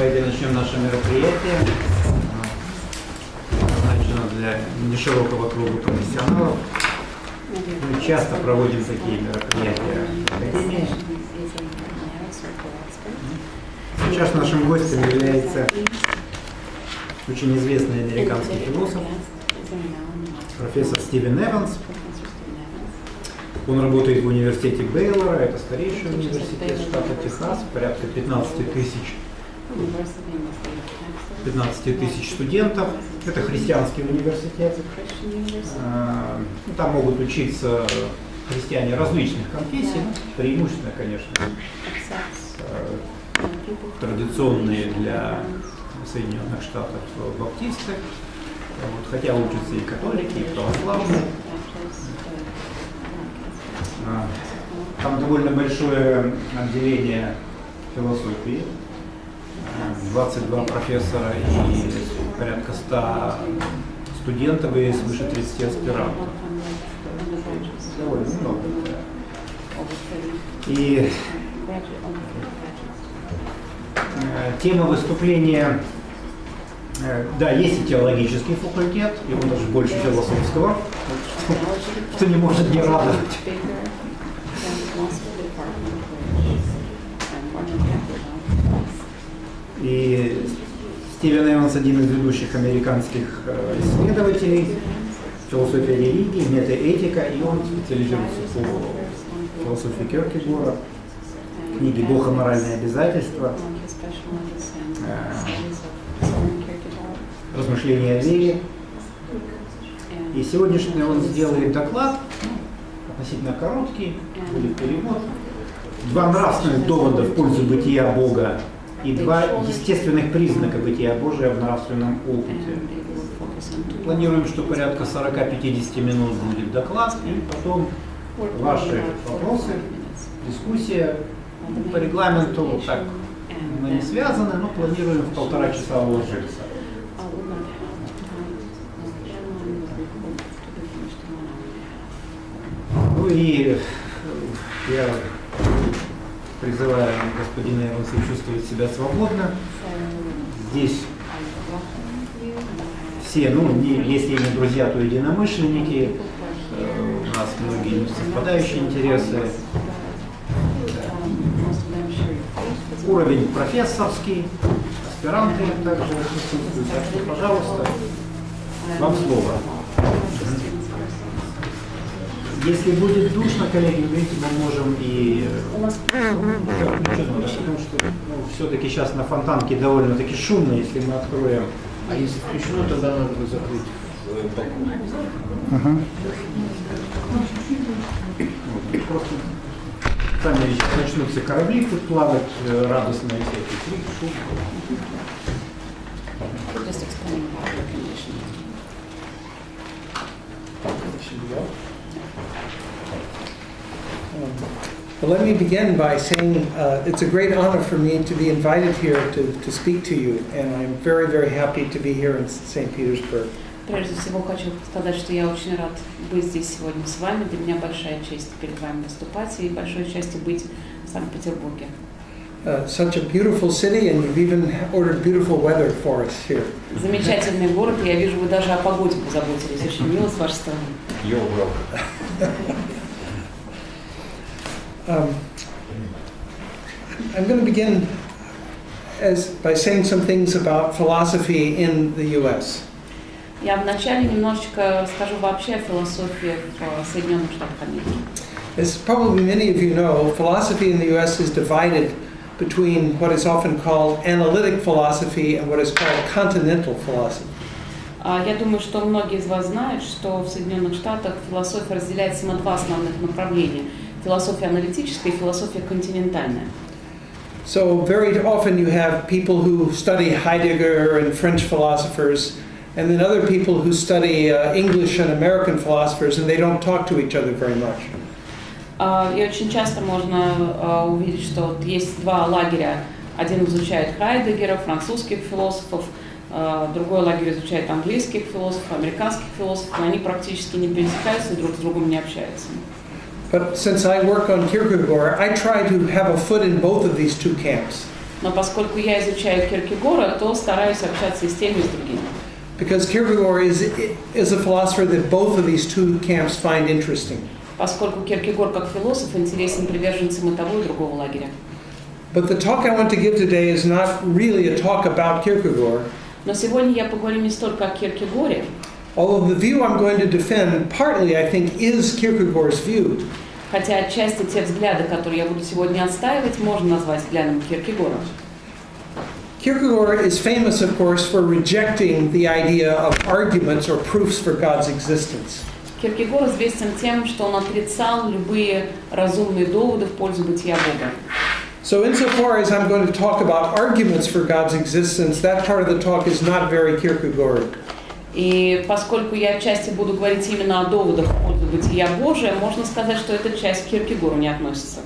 Давайте начнем наше мероприятие. Назначено для неширокого круга профессионалов. Мы часто проводим такие мероприятия в академии. Сейчас нашим гостем является очень известный американский философ, профессор Стивен Эванс. Он работает в университете Бейлора, это старейший университет штата Техас, порядка 15 тысяч студентов. Это христианский университет. Там могут учиться христиане различных конфессий, преимущественно, конечно, традиционные для Соединенных Штатов баптисты, хотя учатся и католики, и православные. Там довольно большое отделение философии, 22 профессора и порядка 100 студентов и свыше 30 аспирантов. Довольно много. И тема выступления, да, есть и теологический факультет, его даже больше философского, что не может не радовать. И Стивен Эванс один из ведущих американских исследователей философии религии, метаэтика, и он специализируется по философии Кёркегора, книги «Бог и моральные обязательства», размышления о вере. И сегодняшний он сделает доклад, относительно короткий, будет перевод. 2 нравственных довода в пользу бытия Бога и 2 естественных признака бытия Божия в нравственном опыте. Планируем, что порядка 40-50 минут будет доклад, и потом ваши вопросы, дискуссия. По регламенту вот так мы не связаны, но планируем в 1,5 часа уложиться. Ну и я призываю господина Эванса чувствовать себя свободно. Здесь все, если не друзья, то единомышленники. У нас многие совпадающие интересы. Уровень профессорский, аспиранты также присутствуют. Так что, пожалуйста, вам слово. Если будет душно, коллеги, видите, мы можем и включено, потому что все-таки сейчас на Фонтанке довольно-таки шумно, если мы откроем. А если включено, тогда надо будет закрыть балкон. Просто сами начнутся корабли тут плавать, радостные всякие крик, шум. Well, let me begin by saying it's a great honor for me to be invited here to speak to you, and I'm very, very happy to be here in St. Petersburg. Прежде всего хочу сказать, что я очень рад быть здесь сегодня с вами. Для меня большая честь перед вами выступать и большое счастье быть в Санкт-Петербурге. Such a beautiful city, and you've even ordered beautiful weather for us here. Замечательный город, и я вижу, вы даже о погоде позаботились. Очень мило с вашей стороны. You're welcome. I'm going to begin by saying some things about philosophy in the U.S. Я вначале немножечко скажу вообще о философии в Соединенных Штатах Америки. As probably many of you know, philosophy in the U.S. is divided between what is often called analytic philosophy and what is called continental philosophy. Я думаю, что многие из вас знают, что в Соединенных Штатах философия разделяется на 2 основных направления. Философия аналитическая и философия континентальная. So very often you have people who study Heidegger and French philosophers, and then other people who study English and American philosophers, and they don't talk to each other very much. И очень часто можно увидеть, что есть 2 лагеря. Один изучает Хайдеггера, французских философов, другой лагерь изучает английских философов, американских философов, и они практически не пересекаются и друг с другом не общаются. But since I work on Kierkegaard, I try to have a foot in both of these 2 camps. Но поскольку я изучаю Кierkegaard, то стараюсь общаться и с теми, и с другими. Because Kierkegaard is a philosopher that both of these two camps find interesting. Поскольку Кierkegaard как философ интересен приверженцам и того, и другого лагеря. But the talk I want to give today is not really a talk about Kierkegaard. Но сегодня я поговорю не столько о Кierkegaard, Although the view I'm going to defend partly, I think, is Kierkegaard's view. хотя отчасти те взгляды, которые я буду сегодня отстаивать, можно назвать взглядом Кierkegaard. Kierkegaard is famous, of course, for rejecting the idea of arguments or proofs for God's existence. Кierkegaard известен тем, что он отрицал любые разумные доводы в пользу бытия Бога. So insofar as I'm going to talk about arguments for God's existence, that part of the talk is not very Kierkegaard. И поскольку я отчасти буду говорить именно о доводах в пользу бытия Божия, можно сказать, что эта часть к Кierkegaard не относится.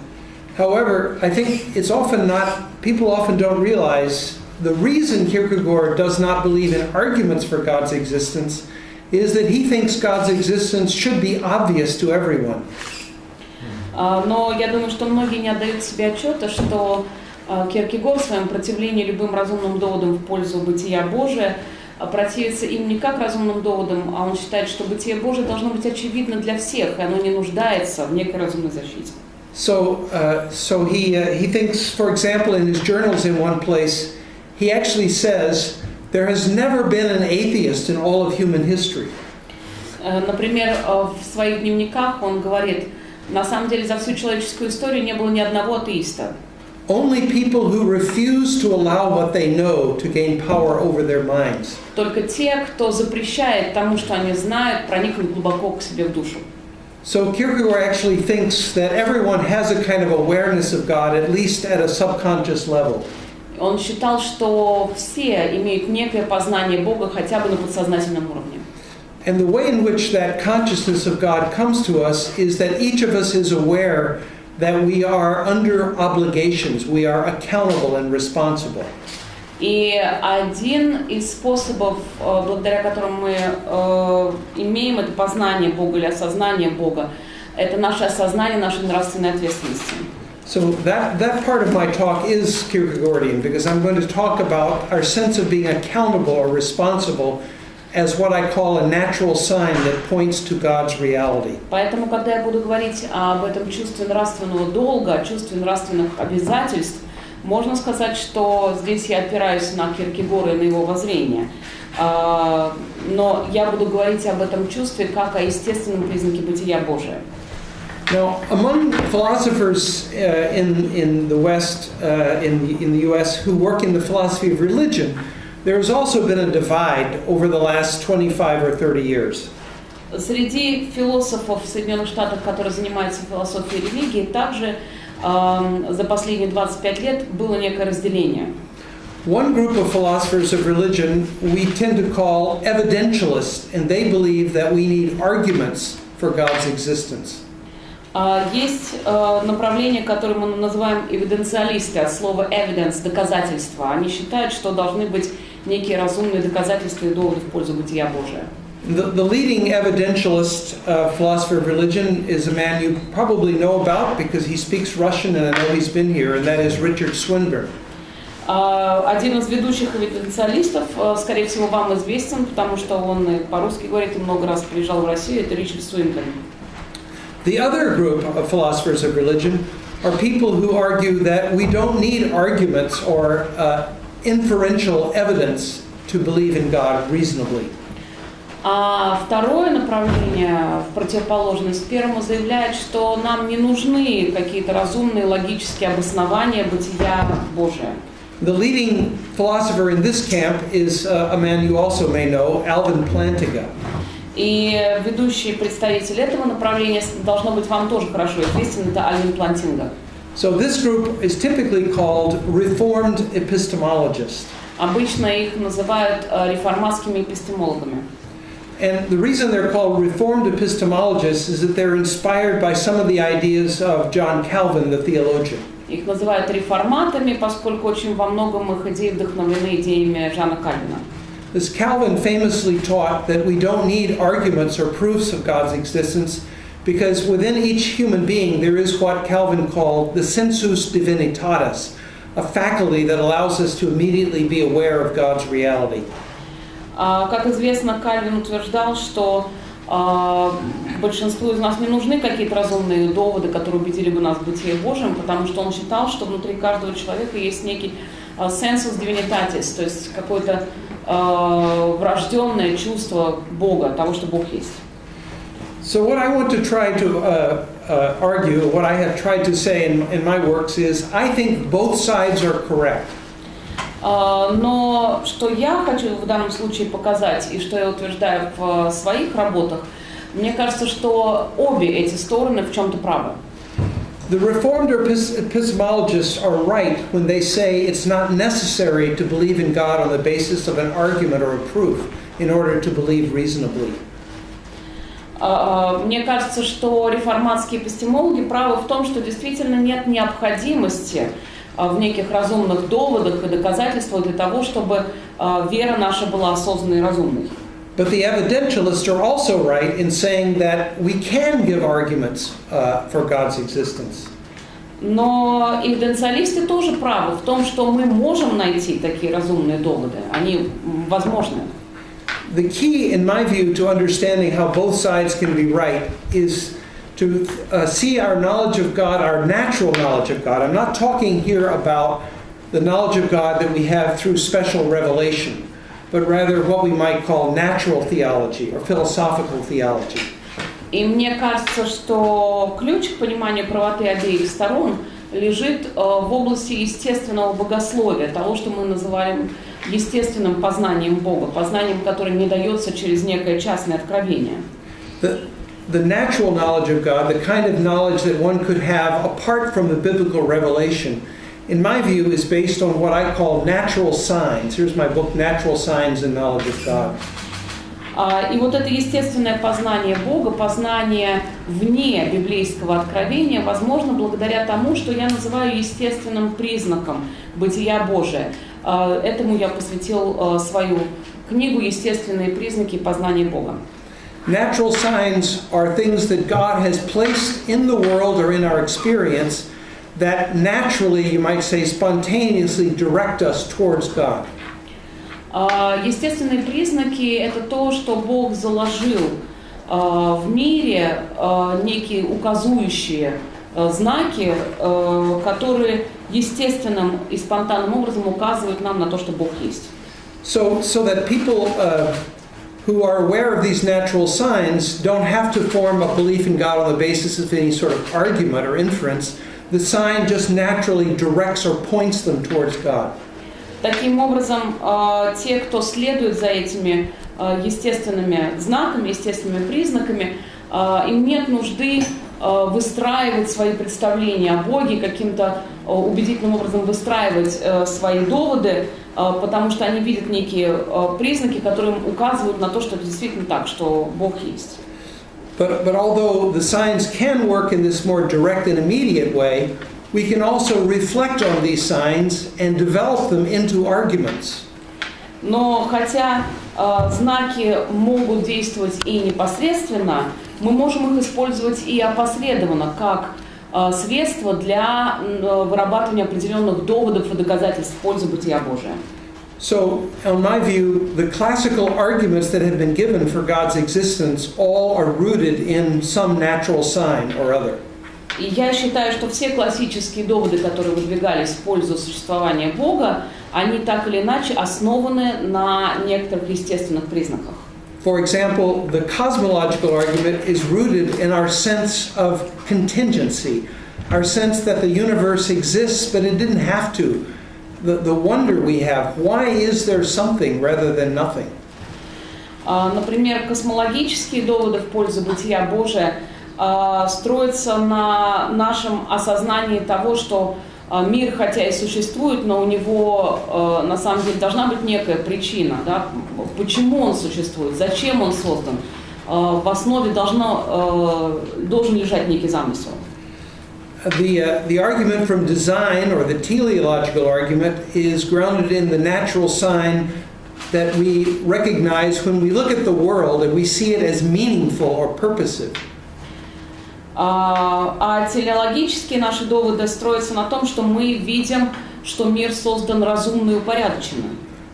However, I think it's often not, people often don't realize the reason Kierkegaard does not believe in arguments for God's existence is that he thinks God's existence should be obvious to everyone. Но я думаю, что многие не отдают себе отчета, что Кierkegaard в своем противлении любым разумным доводам в пользу бытия Божия противится им не как разумным доводам, а он считает, что бытие Божие должно быть очевидно для всех, и оно не нуждается в некой разумной защите. So he thinks, for example, in his journals in one place, he actually says, there has never been an atheist in all of human history. Например, в своих дневниках он говорит, на самом деле за всю человеческую историю не было ни одного атеиста. Only people who refuse to allow what they know to gain power over their minds. Только те, кто запрещает тому, что они знают, проникнуть глубоко к себе в душу. So Kierkegaard actually thinks that everyone has a kind of awareness of God, at least at a subconscious level. Он считал, что все имеют некое познание Бога хотя бы на подсознательном уровне. And the way in which that consciousness of God comes to us is that each of us is aware that we are under obligations, we are accountable and responsible. И один из способов, благодаря которым мы имеем это познание Бога или осознание Бога, это наше осознание нашей нравственной ответственности. So that part of my talk is Kierkegaardian, because I'm going to talk about our sense of being accountable or responsible as what I call a natural sign that points to God's reality. Поэтому, когда я буду говорить об этом чувстве нравственного долга, о чувстве нравственных обязательств, можно сказать, что здесь я опираюсь на Кierkegaard и на его воззрение. Но я буду говорить об этом чувстве как о естественном признаке бытия Божия. Now, among philosophers in the West, in the U.S., who work in the philosophy of religion, there has also been a divide over the last 25 or 30 years. Среди философов в Соединенных Штатах, которые занимаются философией религии, также за последние 25 лет было некое разделение. One group of philosophers of religion we tend to call evidentialists, and they believe that we need arguments for God's existence. Есть направление, которое мы называем эвиденциалисты, от слова evidence, доказательства. Они считают, что должны быть некие разумные доказательства и доводы в пользу бытия Божия. The leading evidentialist philosopher of religion is a man you probably know about because he speaks Russian and I know he's been here, and that is Richard Swinburne. Один из ведущих эвиденциалистов, скорее всего, вам известен, потому что он и по-русски говорит и много раз приезжал в Россию, это Ричард Свинберн. The other group of philosophers of religion are people who argue that we don't need arguments or inferential evidence to believe in God reasonably. А второе направление, в противоположность первому, заявляет, что нам не нужны какие-то разумные логические обоснования бытия Божия. The leading philosopher in this camp is a man you also may know, Alvin Plantinga. И ведущий представитель этого направления, должно быть, вам тоже хорошо известен, это Альвин Плантинга. So this group is typically called Reformed epistemologists. Обычно их называют реформатскими эпистемологами. And the reason they're called Reformed epistemologists is that they're inspired by some of the ideas of John Calvin, the theologian. Их называют реформатами, поскольку очень во многом их идеи вдохновлены идеями Жана Кальвина. This Calvin famously taught that we don't need arguments or proofs of God's existence because within each human being there is what Calvin called the sensus divinitatis, a faculty that allows us to immediately be aware of God's reality. Как известно, Кальвин утверждал, что большинству из нас не нужны какие-то разумные доводы, которые убедили бы нас в бытии Божьем, потому что он считал, что внутри каждого человека есть некий sensus divinitatis, то есть какое-то врожденное чувство Бога, того, что Бог есть. So what I want to try to argue, what I have tried to say in my works is, I think both sides are correct. Но что я хочу в данном случае показать, и что я утверждаю в своих работах, мне кажется, что обе эти стороны в чем-то правы. The Reformed epistemologists are right when they say it's not necessary to believe in God on the basis of an argument or a proof in order to believe reasonably. Мне кажется, что реформатские эпистемологи правы в том, что действительно нет необходимости в неких разумных доводах и доказательствах для того, чтобы вера наша была осознанной и разумной. But the evidentialists are also right in saying that we can give arguments for God's existence. Но эвиденциалисты тоже правы в том, что мы можем найти такие разумные доводы. Они возможны. The key, in my view, to understanding how both sides can be right is to see our knowledge of God, our natural knowledge of God. I'm not talking here about the knowledge of God that we have through special revelation, but rather what we might call natural theology or philosophical theology. И мне кажется, что ключ к пониманию правоты обеих сторон лежит в области естественного богословия, того, что мы называем естественным познанием Бога, познанием, которое не дается через некое частное откровение. The natural knowledge of God, the kind of knowledge that one could have apart from the biblical revelation, in my view, is based on what I call natural signs. Here's my book, Natural Signs and Knowledge of God. И вот это естественное познание Бога, познание вне библейского откровения, возможно благодаря тому, что я называю естественным признаком бытия Божия. Этому я посвятил свою книгу «Естественные признаки познания Бога». Natural signs are things that God has placed in the world or in our experience that naturally, you might say, spontaneously direct us towards God. Естественные признаки – это то, что Бог заложил в мире, некие указующие знаки, которые естественным и спонтанным образом указывают нам на то, что Бог есть. So that people who are aware of these natural signs don't have to form a belief in God on the basis of any sort of argument or inference. The sign just naturally directs or points them towards God. Таким образом, те, кто следует за этими естественными знаками, естественными признаками, им нет нужды выстраивать свои представления о Боге, каким-то убедительным образом выстраивать свои доводы, потому что они видят некие признаки, которые им указывают на то, что это действительно так, что Бог есть. But although the signs can work in this more direct and immediate way, we can also reflect on these signs and develop them into arguments. Но хотя знаки могут действовать и непосредственно, мы можем их использовать и опосредованно, как средство для вырабатывания определенных доводов и доказательств в пользу бытия Божия. So, in my view, the classical arguments that have been given for God's existence all are rooted in some natural sign or other. И я считаю, что все классические доводы, которые выдвигались в пользу существования Бога, они так или иначе основаны на некоторых естественных признаках. For example, the cosmological argument is rooted in our sense of contingency, our sense that the universe exists, but it didn't have to. The wonder we have, why is there something rather than nothing? Например, космологические доводы в пользу бытия Божия строятся на нашем осознании того, что мир, хотя и существует, но у него на самом деле должна быть некая причина, да? Почему он существует, зачем он создан. В основе должен лежать некий замысел. The argument from design, or the teleological argument, is grounded in the natural sign that we recognize when we look at the world and we see it as meaningful or purposive. А телеологические наши доводы строятся на том, что мы видим, что мир создан разумно и упорядоченно.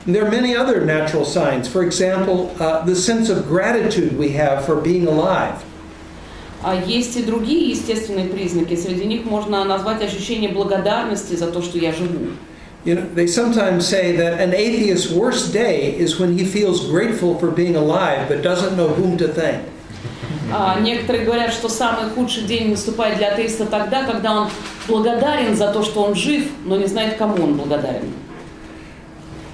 There are many other natural signs. For example, the sense of gratitude we have for being alive. А есть и другие естественные признаки. Среди них можно назвать ощущение благодарности за то, что я живу. You know, they sometimes say that an atheist's worst day is when he feels grateful for being alive but doesn't know whom to thank. Некоторые говорят, что самый худший день наступает для атеиста тогда, когда он благодарен за то, что он жив, но не знает, кому он благодарен.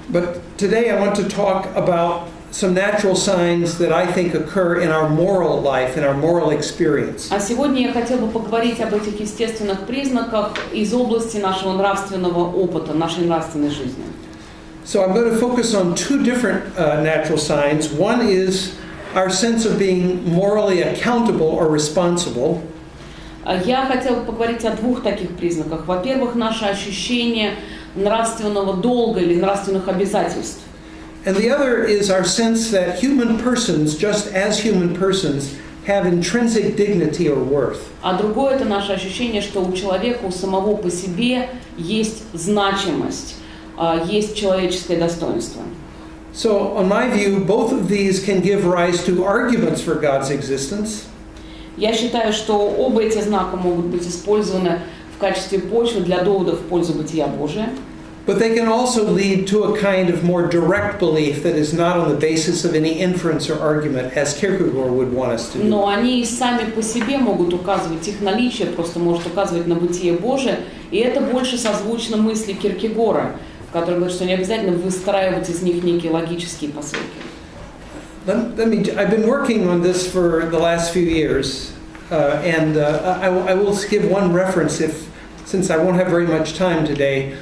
But today I want to talk about some natural signs that I think occur in our moral life, in our moral experience. А сегодня я хотела бы поговорить об этих естественных признаках из области нашего нравственного опыта, нашей нравственной жизни. So I'm going to focus on two different natural signs. One is our sense of being morally accountable or responsible. Я хотела бы поговорить о двух таких признаках. Во-первых, наше ощущение нравственного долга или нравственных обязательств. And the other is our sense that human persons, just as human persons, have intrinsic dignity or worth. А другое – это наше ощущение, что у человека, у самого по себе есть значимость, есть человеческое достоинство. So, on my view, both of these can give rise to arguments for God's existence. Я считаю, что оба эти знака могут быть использованы в качестве почвы для доводов в пользу бытия Божия. But they can also lead to a kind of more direct belief that is not on the basis of any inference or argument, as Kierkegaard would want us to do. Но они сами по себе могут указывать, их наличие просто может указывать на бытие Божие, и это больше созвучно мысли Кierкегора, который говорит, что не обязательно выстраивать из них некие логические посылки. I've been working on this for the last few years, and I will give one reference since I won't have very much time today.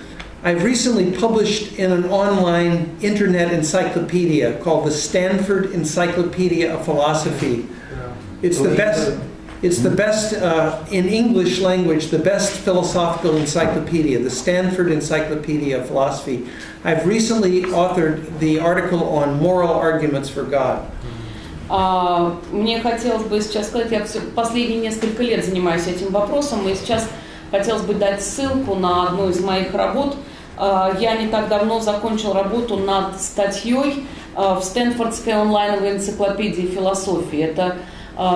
I've recently published in an online internet encyclopedia called the Stanford Encyclopedia of Philosophy. It's the best in English language, the best philosophical encyclopedia, the Stanford Encyclopedia of Philosophy. I've recently authored the article on moral arguments for God. Мне хотелось бы сейчас сказать, я последние несколько лет занимаюсь этим вопросом, и сейчас хотелось бы дать ссылку на одну из моих работ. Я не так давно закончил работу над статьей в Стэнфордской онлайновой энциклопедии философии. Это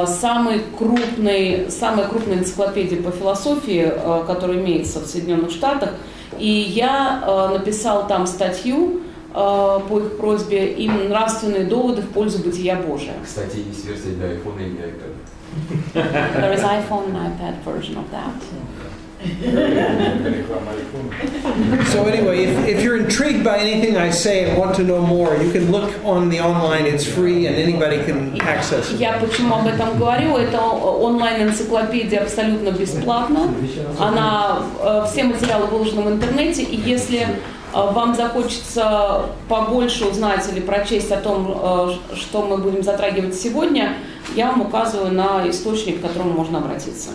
самая крупная энциклопедия по философии, которая имеется в Соединенных Штатах. И я написал там статью по их просьбе именно нравственные доводы в пользу бытия Божия. Кстати, есть версия для iPhone и для iPad. There is iPhone and iPad version of that. So anyway, if you're intrigued by anything I say and want to know more, you can look on the online. It's free and anybody can access it. Я почему об этом говорю? Это онлайн-энциклопедия абсолютно бесплатна. Все материалы выложены в интернете, и если вам захочется побольше узнать или прочесть о том, что мы будем затрагивать сегодня, я вам указываю на источник, к которому можно обратиться.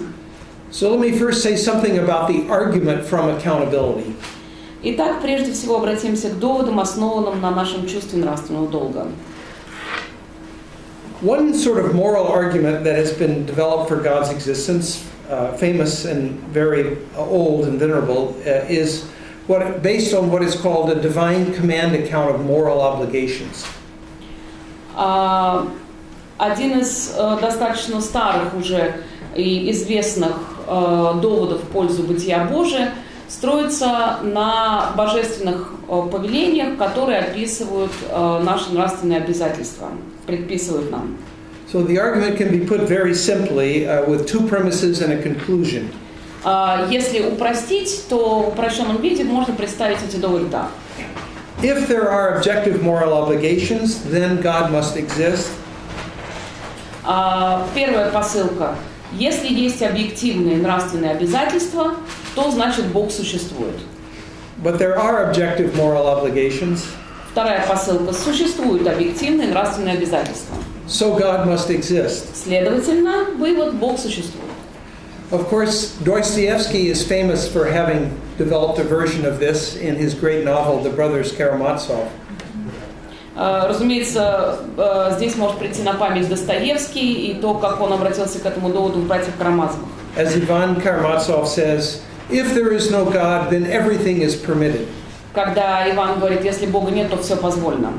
So let me first say something about the argument from accountability. Итак, прежде всего обратимся к доводам, основанным на нашем чувстве нравственного долга. One sort of moral argument that has been developed for God's existence, famous and very old and venerable, is based on what is called a divine command account of moral obligations. Один из достаточно старых уже и известных доводов в пользу бытия Божия строится на божественных повелениях, которые описывают наши нравственные обязательства, предписывают нам. So the argument can be put very simply with two premises and a conclusion. Если упростить, то в упрощенном виде можно представить эти доводы так. If there are objective moral obligations, then God must exist. Первая посылка. Если есть объективные нравственные обязательства, то значит Бог существует. But there are objective moral obligations. Вторая посылка. Существуют объективные нравственные обязательства. So God must exist. Следовательно, вывод: Бог существует. Of course, Dostoevsky is famous for having developed a version of this in his great novel, The Brothers Karamazov. Разумеется, здесь может прийти на память Достоевский и то, как он обратился к этому доводу в «Братьях Карамазовых». As Ivan Karamazov says, if there is no God, then everything is permitted. Когда Иван говорит, если Бога нет, то все позволено.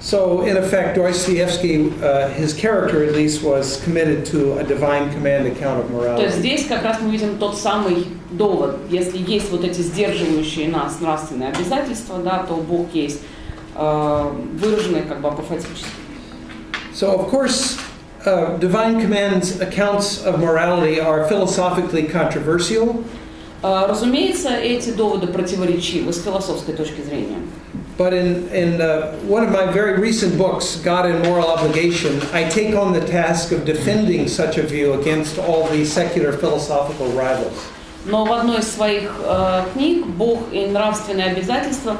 So, in effect, Dostoevsky, his character at least, was committed to a divine command account of То есть morality. здесь как раз мы видим тот самый довод. Если есть вот эти сдерживающие нас нравственные обязательства, да, то Бог есть, выраженные как бы апофатически. So, of course, divine commands accounts of morality are philosophically controversial. Разумеется, эти доводы противоречивы с философской точки зрения. But in one of my very recent books, God and Moral Obligation, I take on the task of defending such a view against all these secular philosophical rivals. Но в одной из своих книг «Бог и нравственные обязательства»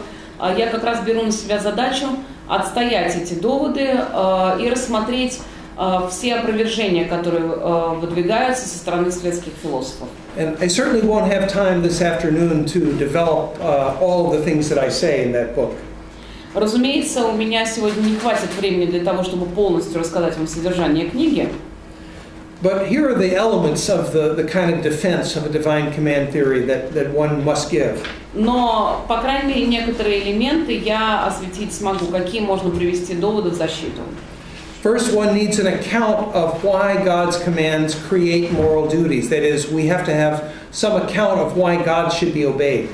я как раз беру на себя задачу отстоять эти доводы и рассмотреть все опровержения, которые выдвигаются со стороны светских философов. And I certainly won't have time this afternoon to develop all the things that I say in that book. Разумеется, у меня сегодня не хватит времени для того, чтобы полностью рассказать вам содержание книги. But here are the elements of the kind of defense of a divine command theory that one must give. Но, по крайней мере, некоторые элементы я осветить смогу, какие можно привести доводы в защиту. First, one needs an account of why God's commands create moral duties. That is, we have to have some account of why God should be obeyed.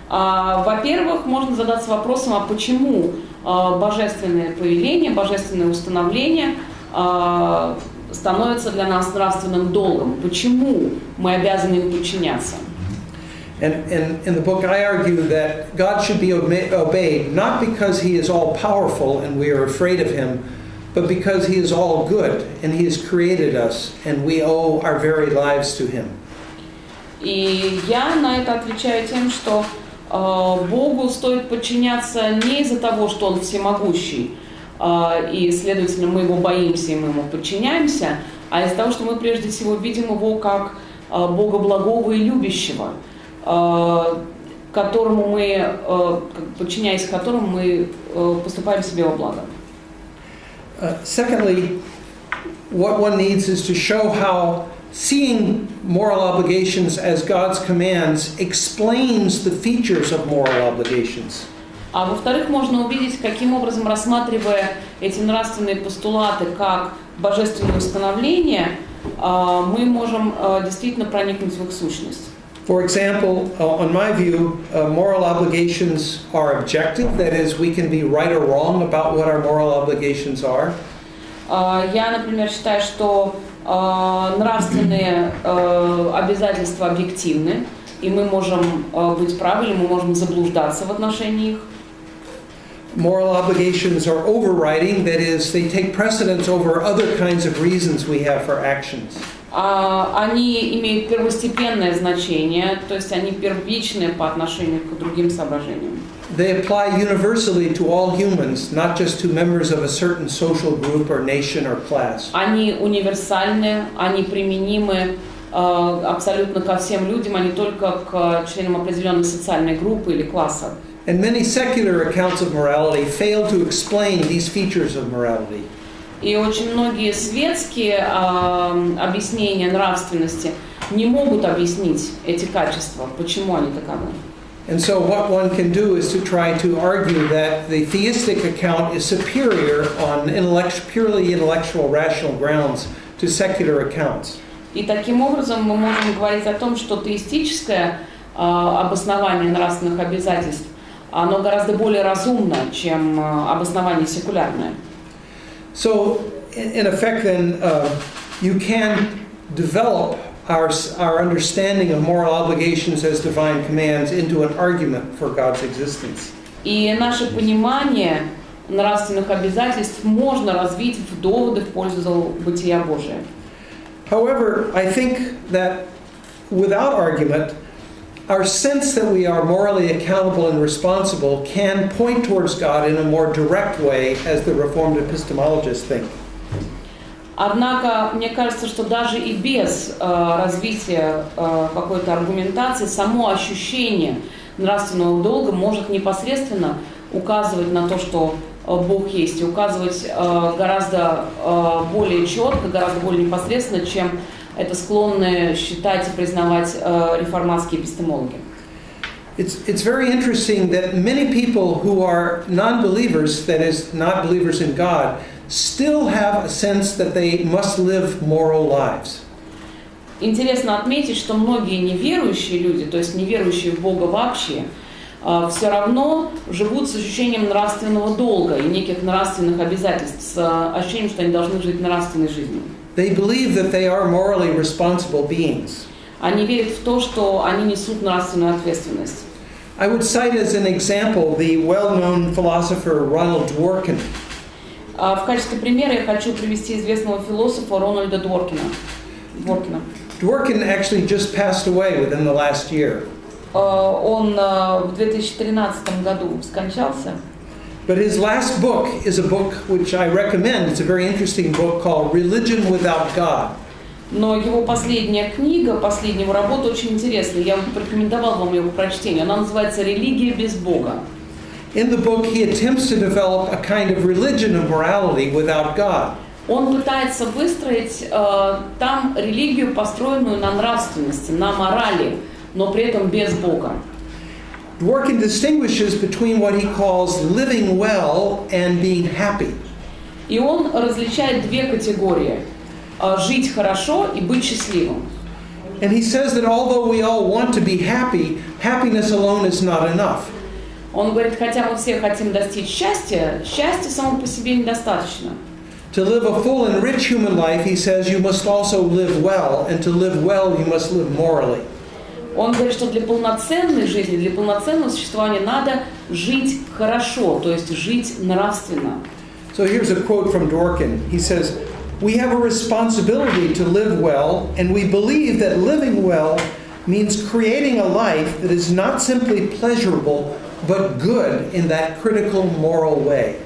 Во-первых, можно задаться вопросом, а почему божественное повеление, божественное установление становится для нас нравственным долгом? Почему мы обязаны им подчиняться? And in the book, I argue that God should be obeyed not because He is all powerful and we are afraid of Him, but because He is all good and He has created us and we owe our very lives to Him. И я на это отвечаю тем, что Богу стоит подчиняться не из-за того, что Он всемогущий, и, следовательно, мы Его боимся и мы Ему подчиняемся, а из-за того, что мы прежде всего видим Его как Бога благого и любящего, которому мы, подчиняясь которому мы поступаем себе во благо. Secondly, what one needs is to show how seeing moral obligations as God's commands explains the features of moral obligations. А во-вторых, можно увидеть, каким образом, рассматривая эти нравственные постулаты как божественное установление, мы можем действительно проникнуть в их сущность. For example, on my view, moral obligations are objective. That is, we can be right or wrong about what our moral obligations are. Я, например, считаю, что нравственные обязательства объективны, и мы можем быть правы или мы можем заблуждаться в отношении их. Moral obligations are overriding. That is, they take precedence over other kinds of reasons we have for actions. Они имеют первостепенное значение, то есть они первичны по отношению к другим соображениям. They apply universally to all humans, not just to members of a certain social group or nation or class. Они универсальны, они применимы абсолютно ко всем людям, а не только к членам определенной социальной группы или класса. And many secular accounts of morality fail to explain these features of morality. И очень многие светские объяснения нравственности не могут объяснить эти качества, почему они таковы. And so what one can do is to try to argue that the theistic account is superior on purely intellectual, rational grounds to secular accounts. И таким образом мы можем говорить о том, что теистическое обоснование нравственных обязательств, оно гораздо более разумно, чем обоснование секулярное. So, in effect, then, you can develop our understanding of moral obligations as divine commands into an argument for God's existence. И наше понимание нравственных обязательств можно развить в доводы в пользу бытия Божия. However, I think that without argument, our sense that we are morally accountable and responsible can point towards God in a more direct way, as the Reformed epistemologists think. Однако, мне кажется, что даже и без развития какой-то аргументации, само ощущение нравственного долга может непосредственно указывать на то, что Бог есть, и указывать гораздо более четко, гораздо более непосредственно, чем это склонны считать и признавать реформатские эпистемологи. It's very interesting that many people who are non-believers, that is, not believers in God, still have a sense that they must live moral lives. Интересно отметить, что многие неверующие люди, то есть неверующие в Бога вообще, все равно живут с ощущением нравственного долга и неких нравственных обязательств, с ощущением, что они должны жить нравственной жизнью. They believe that they are morally responsible beings. Они верят в то, что они несут нравственную ответственность. I would cite as an example the well-known philosopher Ronald Dworkin. В качестве примера я хочу привести известного философа Рональда Дворкина. Dworkin actually just passed away within the last year. Он в 2013 году скончался. But his last book is a book which I recommend. It's a very interesting book called Religion Without God. Но его последняя книга, последняя его работа очень интересная. Я порекомендовал вам ее к прочтению. Она называется «Религия без Бога». In the book, he attempts to develop a kind of religion of morality without God. Он пытается выстроить там религию, построенную на нравственности, на морали, но при этом без Бога. Dworkin distinguishes between what he calls living well and being happy. И он различает две категории – жить хорошо и быть счастливым. And he says that although we all want to be happy, happiness alone is not enough. Он говорит, хотя мы все хотим достичь счастья, счастья само по себе недостаточно. To live a full and rich human life, he says, you must also live well, and to live well, you must live morally. Он говорит, что для полноценной жизни, для полноценного существования надо жить хорошо, то есть жить нравственно. So here's a quote from Dworkin. He says, we have a responsibility to live well, and we believe that living well means creating a life that is not simply pleasurable, but good in that critical moral way.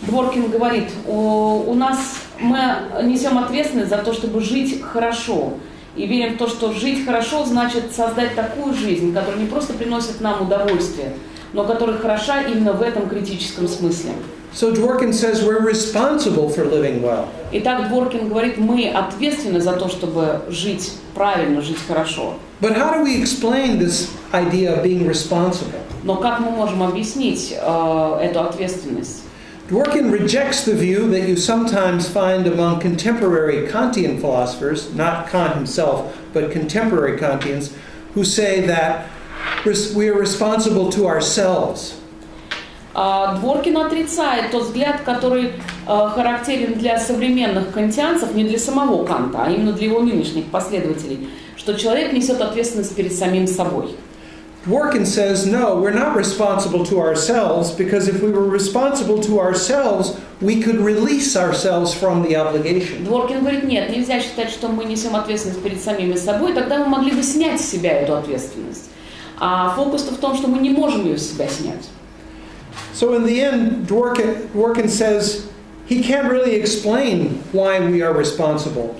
Дворкин говорит, мы несем ответственность за то, чтобы жить хорошо. И верим в то, что жить хорошо значит создать такую жизнь, которая не просто приносит нам удовольствие, но которая хороша именно в этом критическом смысле. So Dworkin says we're responsible for living well. Итак, Дворкин говорит, мы ответственны за то, чтобы жить правильно, жить хорошо. But how do we explain this idea of being responsible? Но как мы можем объяснить эту ответственность? Dworkin rejects the view that you sometimes find among contemporary Kantian philosophers, not Kant himself, but contemporary Kantians, who say that we are responsible to ourselves. Дворкин отрицает тот взгляд, который характерен для современных кантианцев, не для самого Канта, а именно для его нынешних последователей, что человек несет ответственность перед самим собой. Dworkin says, no, we're not responsible to ourselves, because if we were responsible to ourselves, we could release ourselves from the obligation. Дворкин говорит, нет, нельзя считать, что мы несем ответственность перед самими собой, тогда мы могли бы снять с себя эту ответственность. А фокус-то в том, что мы не можем ее с себя снять. So in the end, Dworkin says he can't really explain why we are responsible.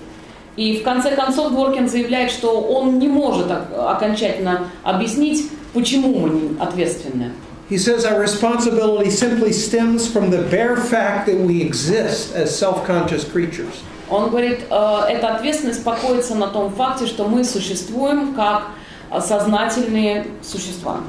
И в конце концов Дворкин заявляет, что он не может окончательно объяснить, почему мы не ответственны. He says our responsibility simply stems from the bare fact that we exist as self-conscious creatures. Он говорит, эта ответственность покоится на том факте, что мы существуем как сознательные существа.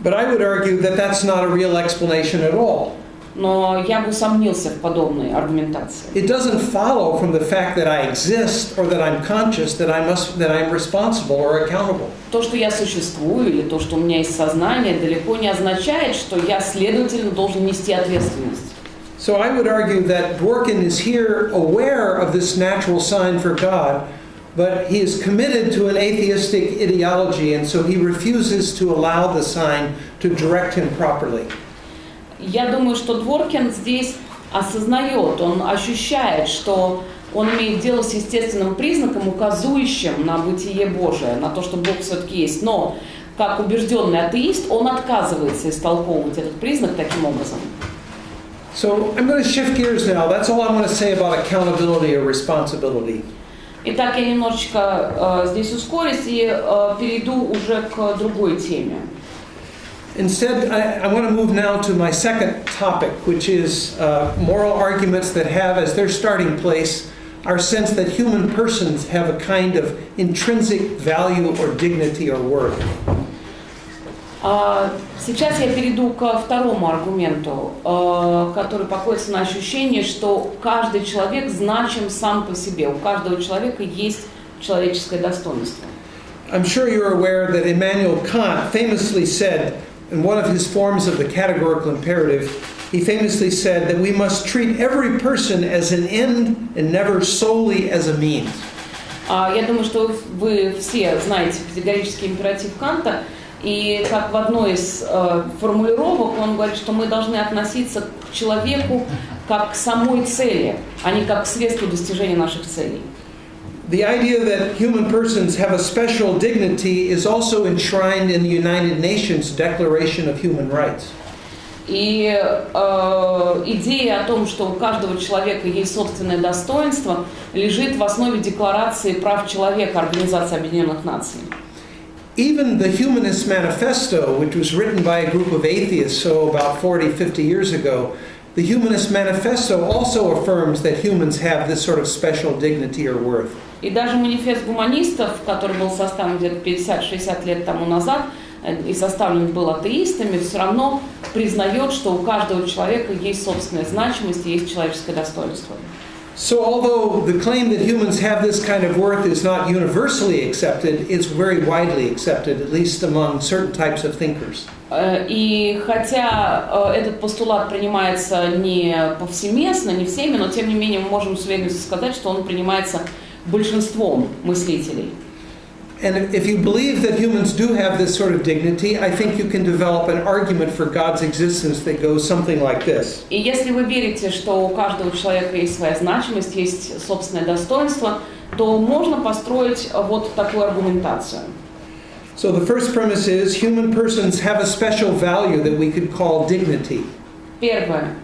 But I would argue that that's not a real explanation at all. Но я бы усомнился в подобной аргументации. It doesn't follow from the fact that I exist or that I'm conscious that I'm responsible or accountable. То, что я существую или то, что у меня есть сознание, далеко не означает, что я, следовательно, должен нести ответственность. So I would argue that Dworkin is here aware of this natural sign for God, but he is committed to an atheistic ideology, and so he refuses to allow the sign to direct him properly. Я думаю, что Дворкин здесь осознает, он ощущает, что он имеет дело с естественным признаком, указывающим на бытие Божие, на то, что Бог все-таки есть. Но, как убежденный атеист, он отказывается истолковывать этот признак таким образом. So I'm going to shift gears now. That's all I want to say about accountability or responsibility. Итак, я немножечко здесь ускорюсь и перейду уже к другой теме. Instead, I want to move now to my second topic, which is moral arguments that have as their starting place our sense that human persons have a kind of intrinsic value or dignity or worth. Сейчас я перейду ко второму аргументу, который покоится на ощущении, что каждый человек значим сам по себе. У каждого человека есть человеческое достоинство. I'm sure you're aware that Immanuel Kant famously said, in one of his forms of the categorical imperative, he famously said that we must treat every person as an end and never solely as a means. Я думаю, что вы все знаете категорический императив Канта, и как в одной из формулировок он говорит, что мы должны относиться к человеку как к самой цели, а не как к средству достижения наших целей. The idea that human persons have a special dignity is also enshrined in the United Nations Declaration of Human Rights. И идея о том, что у каждого человека есть собственное достоинство, лежит в основе Декларации прав человека Организации Объединенных Наций. Even the Humanist Manifesto, which was written by a group of atheists, so about 40-50 years ago, the Humanist Manifesto also affirms that humans have this sort of special dignity or worth. И даже манифест гуманистов, который был составлен где-то 50-60 лет тому назад, и составлен был атеистами, все равно признает, что у каждого человека есть собственная значимость и есть человеческое достоинство. So although the claim that humans have this kind of worth is not universally accepted, it's very widely accepted, at least among certain types of thinkers. И хотя этот постулат принимается не повсеместно, не всеми, но тем не менее мы можем с уверенностью сказать, что он принимается большинством мыслителей. And if you believe that humans do have this sort of dignity, I think you can develop an argument for God's existence that goes something like this. И если вы верите, что у каждого человека есть своя значимость, есть собственное достоинство, то можно построить вот такую аргументацию. So the first premise is human persons have a special value that we could call dignity. Первое.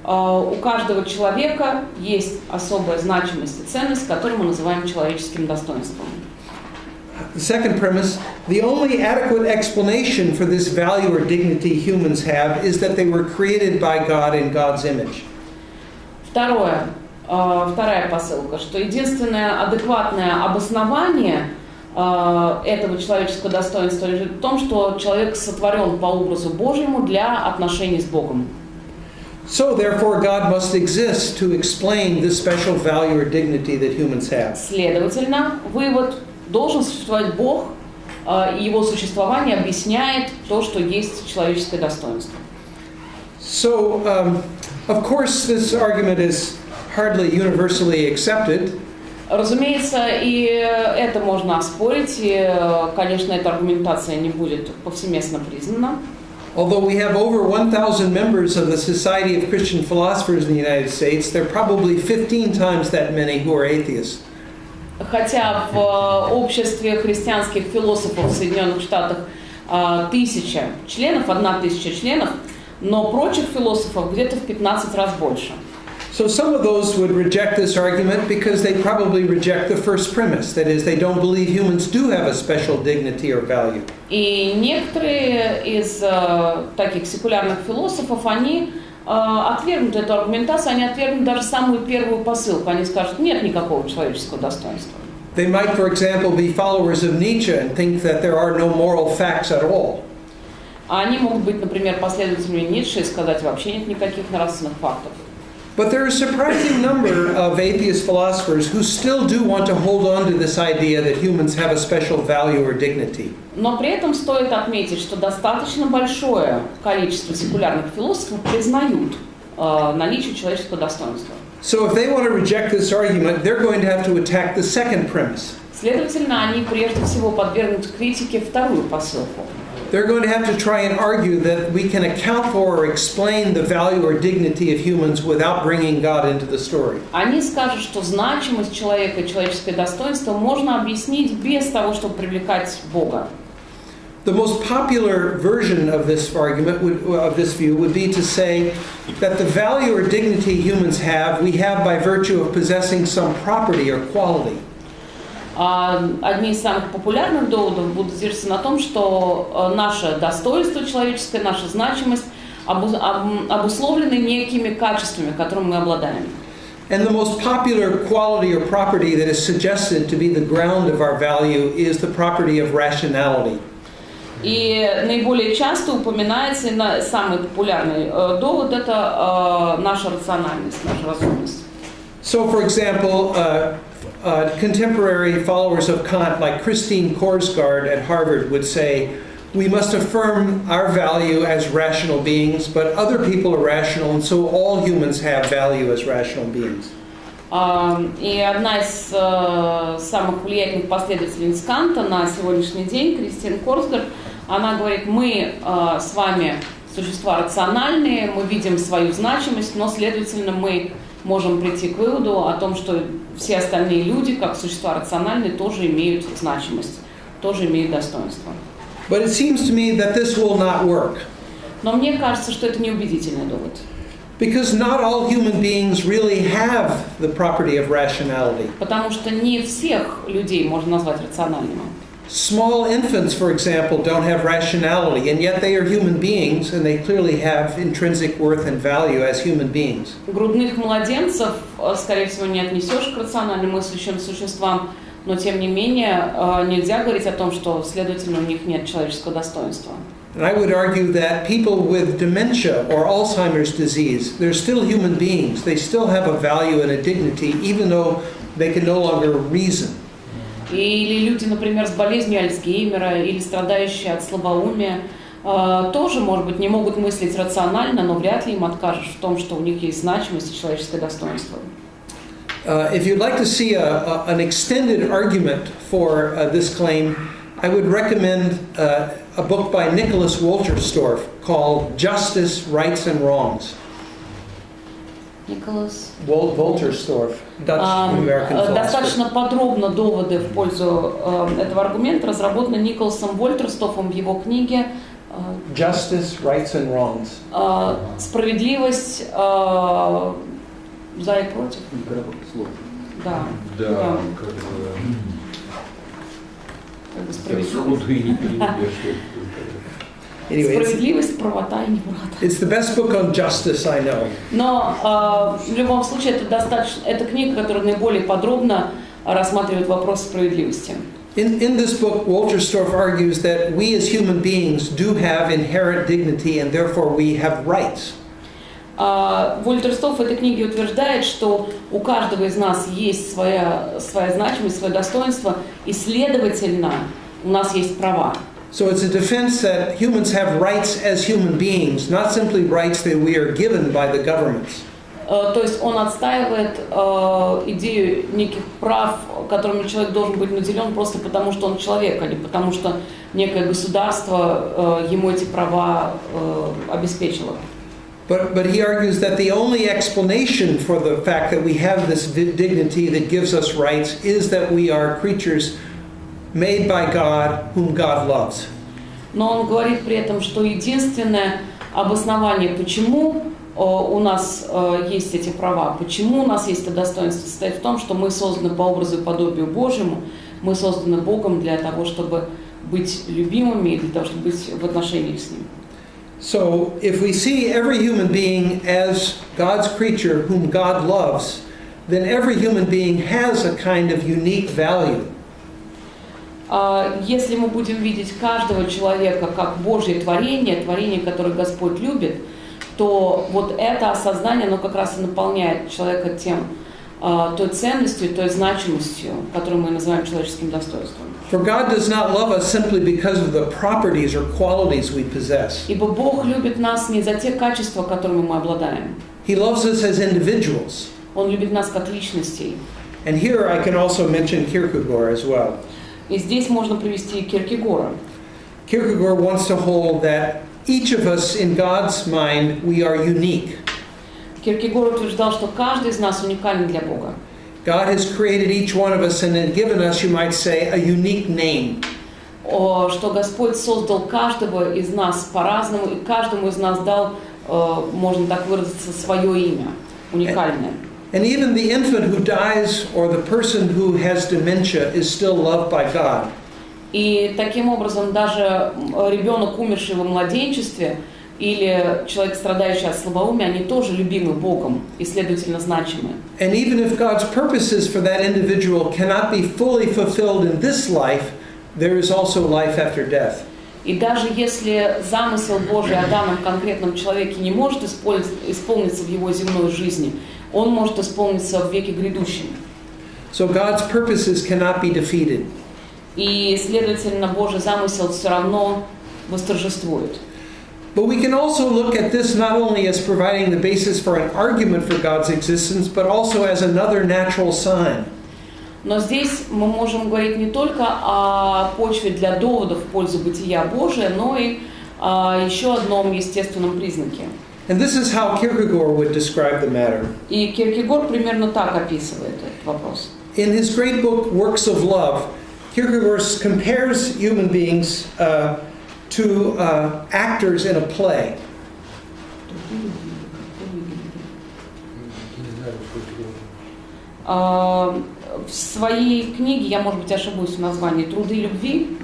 У каждого человека есть особая значимость и ценность, которую мы называем человеческим достоинством. The second premise, the only adequate explanation for this value or dignity humans have is that they were created by God in God's image. Вторая посылка, что единственное адекватное обоснование этого человеческого достоинства лежит в том, что человек сотворен по образу Божьему для отношений с Богом. So therefore God must exist to explain this special value or dignity that humans have. Следовательно, вывод: должен существовать Бог, и его существование объясняет то, что есть человеческое достоинство. So, of course, this argument is hardly universally accepted. Разумеется, и это можно оспорить, и, конечно, эта аргументация не будет повсеместно признана. Although we have over 1,000 members of the Society of Christian Philosophers in the United States, there are probably 15 times that many who are atheists. Хотя в обществе христианских философов в Соединенных Штатах 1000 членов, 1000 членов, но прочих философов где-то в 15 раз больше. So some of those would reject this argument because they probably reject the first premise. That is, they don't believe humans do have a special dignity or value. И некоторые из таких секулярных философов, они отвергнут эту аргументацию, они отвергнут даже самую первую посылку. Они скажут: нет никакого человеческого достоинства. They might, for example, be followers of Nietzsche and think that there are no moral facts at all. Они могут быть, например, последователями Ницше и сказать: вообще нет никаких нравственных фактов. But there are a surprising number of atheist philosophers who still do want to hold on to this idea that humans have a special value or dignity. Но при этом стоит отметить, что достаточно большое количество секулярных философов признают наличие человеческого достоинства. So if they want to reject this argument, they're going to have to attack the second premise. Следовательно, они прежде всего подвергнут критике вторую посылку. They're going to have to try and argue that we can account for or explain the value or dignity of humans without bringing God into the story. Они скажут, что значимость человека и человеческое достоинство можно объяснить без того, чтобы привлекать Бога. The most popular version of this argument, of this view, would be to say that the value or dignity humans have, we have by virtue of possessing some property or quality. Одни из самых популярных доводов будут зиждаться на том, что наше достоинство человеческое, наша значимость обусловлены некими качествами, которыми мы обладаем. And the most popular quality or property that is suggested to be the ground of our value is the property of rationality. И наиболее часто упоминается, и самый популярный довод – это наша рациональность, наша разумность. So, for example, contemporary followers of Kant, like Christine Korsgaard at Harvard, would say, we must affirm our value as rational beings, but other people are rational, and so all humans have value as rational beings. И одна из самых влиятельных последовательниц Канта на сегодняшний день, Кристин Корсгард, она говорит, мы с вами существа рациональные, мы видим свою значимость, но, следовательно, мы можем прийти к выводу о том, что все остальные люди, как существа рациональные, тоже имеют значимость, тоже имеют достоинство. But it seems to me that this will not work. Но мне кажется, что это неубедительный довод. Because not all human beings really have the property of rationality. Потому что не всех людей можно назвать рациональными. Small infants, for example, don't have rationality, and yet they are human beings, and they clearly have intrinsic worth and value as human beings. Грудных младенцев, скорее всего, не отнесешь к рационально мыслящим существам, но тем не менее нельзя говорить о том, что, следовательно, у них нет человеческого достоинства. And I would argue that people with dementia or Alzheimer's disease, they're still human beings. They still have a value and a dignity, even though they can no longer reason. Или люди, например, с болезнью Альцгеймера или страдающие от слабоумия, тоже, может быть, не могут мыслить рационально, но вряд ли им откажешь в том, что у них есть значимость и человеческое достоинство. If you'd like to see an extended argument for this claim, I would recommend a book by Nicholas Wolterstorff called Justice, Rights and Wrongs. Николас. Wolterstorff, Dutch-American philosopher. Достаточно подробно доводы в пользу этого аргумента разработаны Николасом Вольтерстоффом в его книге Justice, Rights and Wrongs. Справедливость за и против. Да. Да, как бы справедливость. Anyway, Справедливость, правота и неправда. it's the best book on justice I know. Но в любом случае это книга, которая наиболее подробно рассматривает вопрос справедливости. In this book, Wolterstorff argues that we as human beings do have inherent dignity and therefore we have rights. Вольтерстофф в этой книге утверждает, что у каждого из нас есть своя значимость, свое достоинство, и, следовательно, у нас есть права. So it's a defense that humans have rights as human beings, not simply rights that we are given by the governments. То есть он отстаивает идею неких прав, которыми человек должен быть наделен просто потому, что он человек, а не потому, что некое государство ему эти права обеспечило. But he argues that the only explanation for the fact that we have this dignity that gives us rights is that we are creatures made by God, whom God loves. Но он говорит при этом, что единственное обоснование, почему у нас есть эти права, почему у нас есть это достоинство, состоит в том, что мы созданы по образу и подобию Божьему, мы созданы Богом для того, чтобы быть любимыми и для того, чтобы быть в отношениях с Ним. So if we see every human being as God's creature whom God loves, then every human being has a kind of unique value. Если мы будем видеть каждого человека как Божье творение, творение, которое Господь любит, то вот это осознание, оно как раз и наполняет человека той ценностью, той значимостью, которую мы называем человеческим достоинством. For God does not love us simply because of the properties or qualities we possess. Ибо Бог любит нас не за те качества, которыми мы обладаем. He loves us as individuals. Он любит нас как личностей. And here I can also mention Kierkegaard as well. И здесь можно привести Кierkegaard. Kierkegaard wants to hold that each of us in God's mind, we are unique. Кierkegaard утверждал, что каждый из нас уникален для Бога. God has created each one of us and then given us, you might say, a unique name. Что Господь создал каждого из нас по-разному, и каждому из нас дал, можно так выразиться, свое имя, уникальное. And even the infant who dies or the person who has dementia is still loved by God. И таким образом даже ребенок, умерший во младенчестве, или человек, страдающий от слабоумия, они тоже любимы Богом и, следовательно, значимы. And even if God's purposes for that individual cannot be fully fulfilled in this life, there is also life after death. И даже если замысел Божий о данном конкретном человеке не может исполниться в его земной жизни, он может исполниться в веке грядущем. So God's purposes cannot be defeated. И, следовательно, Божий замысел все равно восторжествует. But we can also look at this not only as providing the basis for an argument for God's existence, but also as another natural sign. Но здесь мы можем говорить не только о почве для доводов в пользу бытия Божия, но и о еще одном естественном признаке. And this is how Kierkegaard would describe the matter. И Кierkegaard примерно так описывает этот вопрос. In his great book, Works of Love, Kierkegaard compares human beings to actors in a play. В своей книге, я, может быть, ошибусь в названии, «Труды любви»,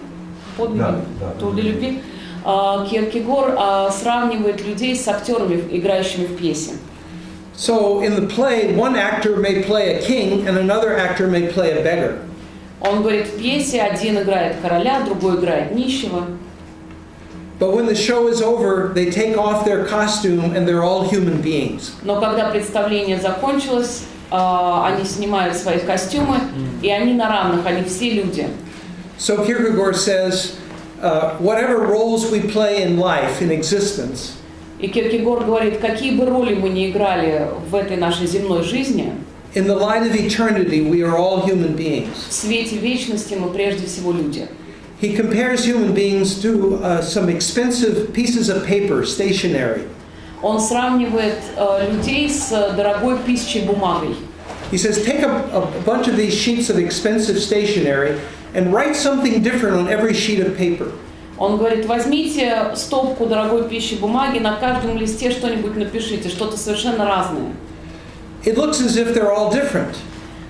«Труды любви», Кierkegaard сравнивает людей с актерами, играющими в пьесе. So in the play, one actor may play a king and another actor may play a beggar. Он говорит, в пьесе один играет короля, другой играет нищего. But when the show is over, they take off their costume and they're all human beings. Но когда представление закончилось, они снимают свои костюмы, и они на равных, они все люди. So Kierkegaard says, whatever roles we play in life, in existence, И Кierkegaard говорит, какие бы роли мы ни играли в этой нашей земной жизни, in the light of eternity, we are all human beings. в свете вечности мы прежде всего люди. He compares human beings to some expensive pieces of paper, stationery. Он сравнивает людей с дорогой пишущей бумагой. He says, take a bunch of these sheets of expensive stationery and write something different on every sheet of paper. Он говорит, возьмите стопку дорогой пищи бумаги, на каждом листе что-нибудь напишите, что-то совершенно разное. It looks as if they're all different.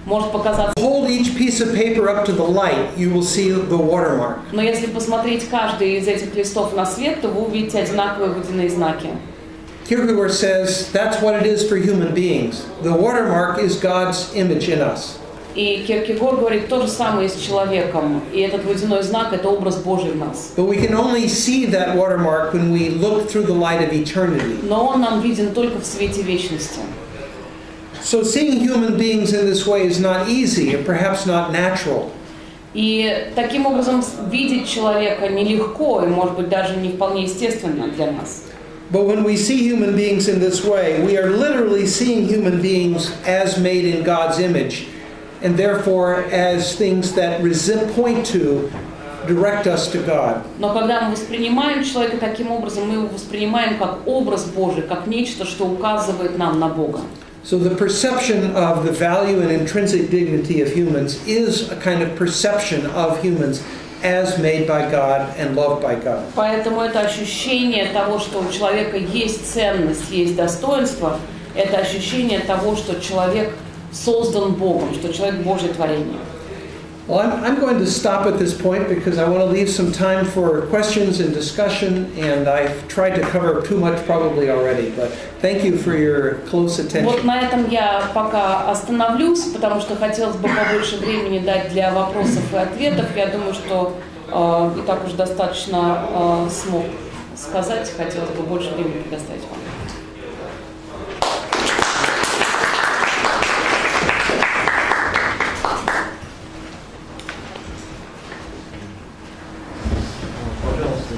Может показаться. Hold each piece of paper up to the light, you will see the watermark. Но если посмотреть каждый из этих листов на свет, то вы увидите одинаковые водяные знаки. Kierkegaard says that's what it is for human beings. The watermark is God's image in us. И Кierkegaard говорит то же самое с человеком. И этот водяной знак – это образ Божий в нас. But we can only see that watermark when we look through the light of eternity. Но он нам виден только в свете вечности. So seeing human beings in this way is not easy, or perhaps not natural. И таким образом видеть человека нелегко, и, может быть, даже не вполне естественно для нас. But when we see human beings in this way, we are literally seeing human beings as made in God's image, and therefore as things that point to, direct us to God. Но когда мы воспринимаем человека таким образом, мы его воспринимаем как образ Божий, как нечто, что указывает нам на Бога. So the perception of the value and intrinsic dignity of humans is a kind of perception of humans as made by God and loved by God. Поэтому это ощущение того, что у человека есть ценность, есть достоинство, это ощущение того, что человек создан Богом, что человек Божье творение. Well, I'm going to stop at this point because I want to leave some time for questions and discussion, and I've tried to cover too much probably already, but thank you for your close attention. Вот на этом я пока остановлюсь, потому что хотелось бы побольше времени дать для вопросов и ответов. Я думаю, что и так уж достаточно смог сказать, хотелось бы больше времени предоставить вам.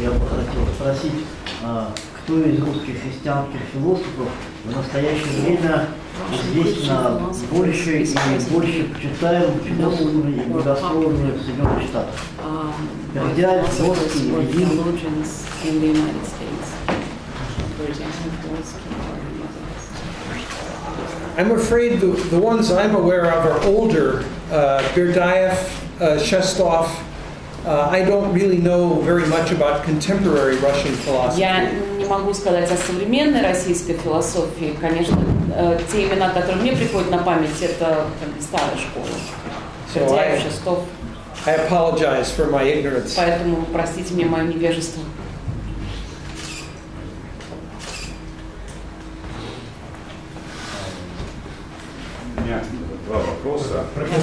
Я бы хотел спросить, кто из русских христианских философов в настоящее время известно больше и больше почитаем философами и богословами в Соединенных Штатах? Пердяев, Доски, Левин. I'm afraid the ones I'm aware of are older. Berdaev, Shestov. I don't really know very much about contemporary Russian philosophy. Я не могу сказать о современной российской философии. Конечно, те имена, которые мне приходят на память, это как бы старая школа. Бердяев, Шестов. I apologize for my ignorance. Поэтому простите мне мое невежество. меня два вопроса. Значит,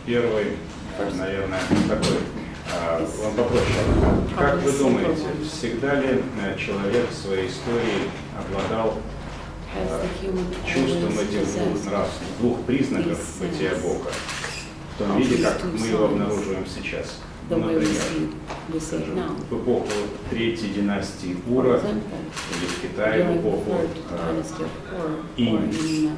первый, наверное, такой, он попроще. Как вы думаете, всегда ли человек в своей истории обладал чувством этих двух признаков бытия Бога в том виде, как мы его обнаруживаем сейчас? Ну, например, скажем, в эпоху третьей династии Ура или в Китае в эпоху Инь.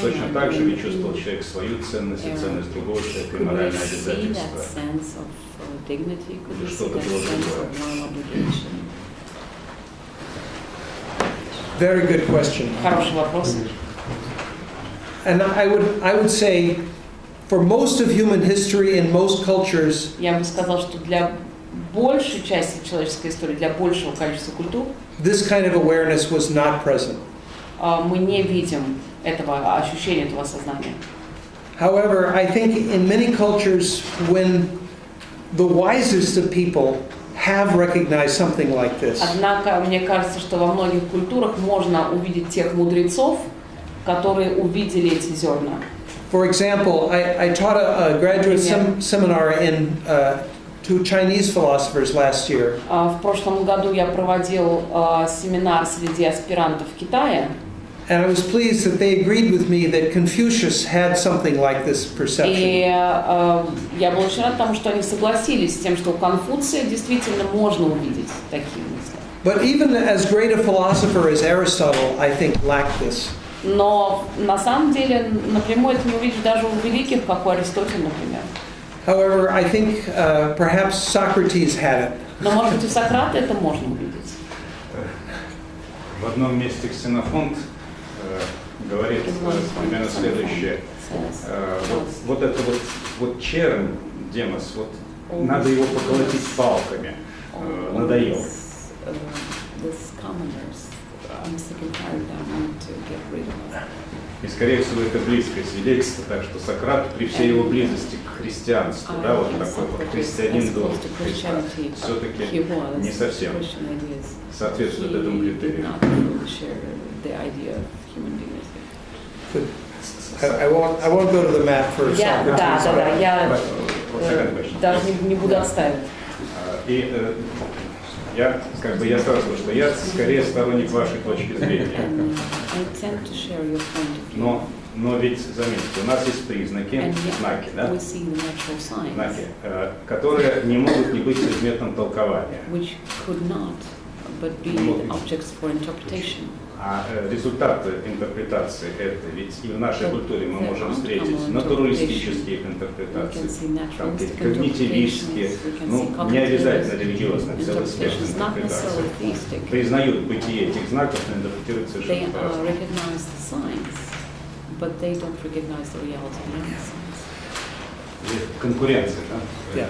Точно так же ли чувствовал человек свою ценность и ценность другого человека и моральное обязательство? Или что-то было другое? Very good question. Хороший вопрос. And I would say, for most of human history in most cultures, Я бы сказал, что для большей части человеческой истории, для большего количества культур, this kind of awareness was not present. Мы не видим этого ощущения, этого осознания. However, I think in many cultures, when the wisest of people have recognized something like this, Однако, мне кажется, что во многих культурах можно увидеть тех мудрецов, которые увидели эти зерна. for example, I taught a graduate seminar to Chinese philosophers last year. В прошлом году я проводил семинар среди аспирантов Китая, And I was pleased that they agreed with me that Confucius had something like this perception. и я был очень рад тому, что они согласились с тем, что у Конфуция действительно можно увидеть такие мысли. But even as great a philosopher as Aristotle, I think, lacked this. Но на самом деле напрямую это не увидишь даже у великих, как у Аристотеля, например. However, I think perhaps Socrates had it. Но, может быть, у Сократа это можно увидеть. В одном месте Ксенофонт говорит примерно следующее. Вот это вот чернь, демос, вот надо его поколотить палками. Надоел. И, скорее всего, это близкое свидетельство, так что Сократ при всей его близости к христианству, да, вот такой вот христианин до Христа, все-таки не совсем соответствует этому критерию. I won't go to the mat for Socrates. Я даже не буду отстаивать. И я сразу скажу, что я скорее сторонник вашей точки зрения. Но ведь, заметьте, у нас есть признаки, знаки, да? Знаки, которые не могут не быть предметом толкования. А результаты интерпретации это, ведь и в нашей культуре мы можем встретить натуралистические интерпретации, когнитивистские, не обязательно религиозные, целый спектр интерпретаций. Признают бытие этих знаков, но интерпретируют совершенно по-разному. Конкуренция, да?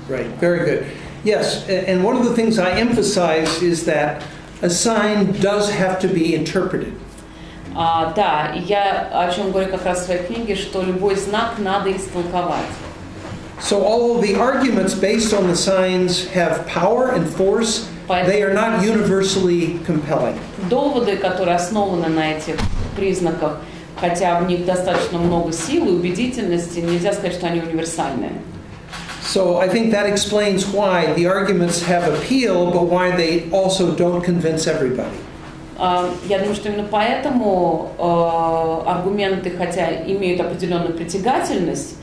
Right, very good. Yes, and one of the things I emphasize is that a sign does have to be interpreted. Да, и я о чем говорю как раз в своей книге, что любой знак надо истолковать. So all the arguments based on the signs have power and force. They are not universally compelling. Доводы, которые основаны на этих признаках, хотя в них достаточно много сил и убедительности, нельзя сказать, что они универсальные. So I think that explains why the arguments have appeal, but why they also don't convince everybody. Я думаю, что именно поэтому аргументы, хотя имеют определенную притягательность,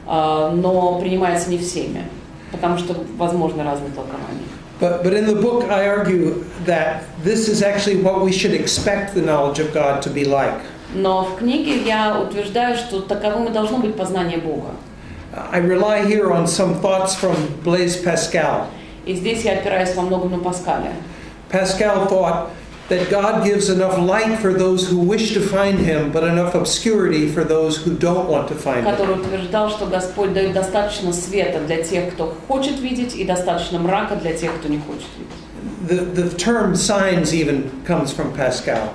но принимаются не всеми, потому что возможны разные толкования. But in the book I argue that this is actually what we should expect the knowledge of God to be like. Но в книге я утверждаю, что таковым и должно быть познание Бога. I rely here on some thoughts from Blaise Pascal. И здесь я опираюсь во многом на Паскаля. Pascal thought that God gives enough light for those who wish to find Him, but enough obscurity for those who don't want to find Him. Который утверждал, что Господь дает достаточно света для тех, кто хочет видеть, и достаточно мрака для тех, кто не хочет видеть. The term signs even comes from Pascal.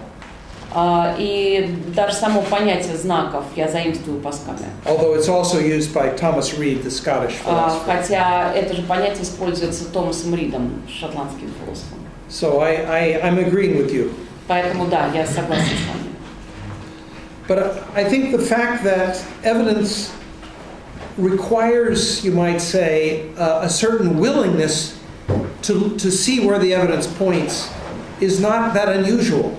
И даже само понятие знаков я заимствую у Паскаля. Although it's also used by Thomas Reid, the Scottish philosopher. Хотя это же понятие используется Томасом Ридом, шотландским философом. So I'm agreeing with you. Поэтому да, я согласна с вами. But I think the fact that evidence requires, you might say, a certain willingness to see where the evidence points is not that unusual.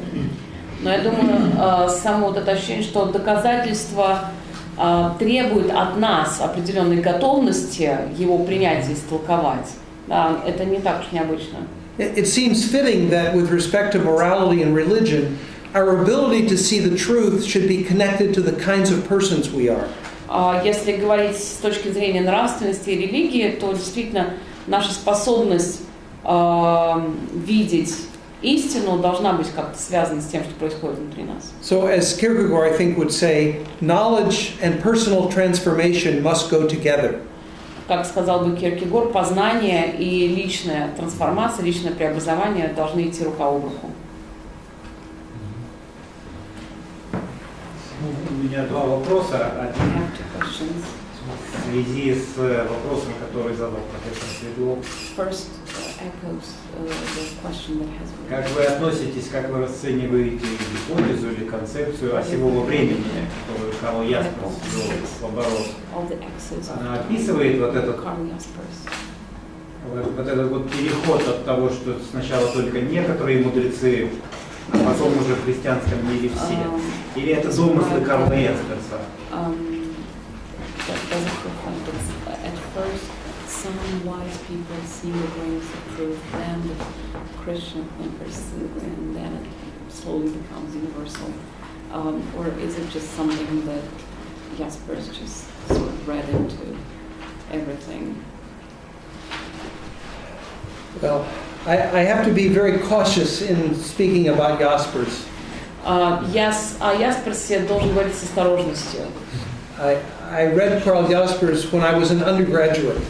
Но я думаю, само вот это ощущение, что доказательство требует от нас определенной готовности его принять и истолковать, да, это не так уж необычно. It seems fitting that with respect to morality and religion, our ability to see the truth should be connected to the kinds of persons we are. Если говорить с точки зрения нравственности и религии, то действительно наша способность видеть истину должна быть как-то связана с тем, что происходит внутри нас. So as Kierkegaard, I think, would say, knowledge and personal transformation must go together. Как сказал бы Кierkegaard, познание и личная трансформация, личное преобразование должны идти рука об руку. У меня два вопроса. Один в связи с вопросом, который задал профессор Светлов. Как вы относитесь, как вы расцениваете гипотезу или концепцию осевого времени, которую Карл Ясперс ввел в оборот? Она описывает вот этот переход от того, что сначала только некоторые мудрецы, а потом уже в христианском мире все. Или это домыслы Карла Ясперса? Some wise people see the grains of truth, then the Christian thinkers see the grain, and then it slowly becomes universal. Or is it just something that Jaspers just sort of read into everything? Well, I have to be very cautious in speaking about Jaspers. Я о Jasperсе должен говорить с осторожностью. I read Karl Jaspers when I was an undergraduate.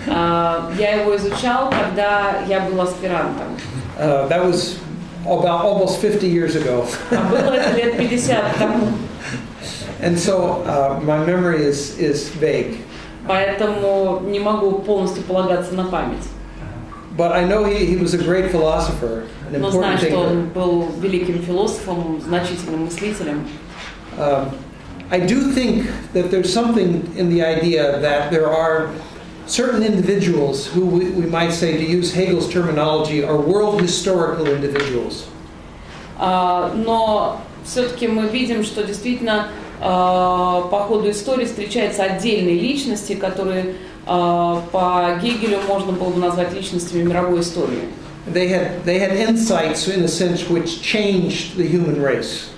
Я его изучал, когда я был аспирантом. That was about almost 50 years ago. Было это лет 50 тому. And so my memory is vague. Поэтому не могу полностью полагаться на память. But I know he was a great philosopher, an Но знаю, important что он thinker. был великим философом, значительным мыслителем. I do think that there's something in the idea that there are certain individuals who we might say, to use Hegel's terminology, are world historical individuals. Но все-таки мы видим, что действительно по ходу истории встречаются отдельные личности, которые по Гегелю можно было бы назвать личностями мировой истории. They had insights, in a sense, which changed the human race.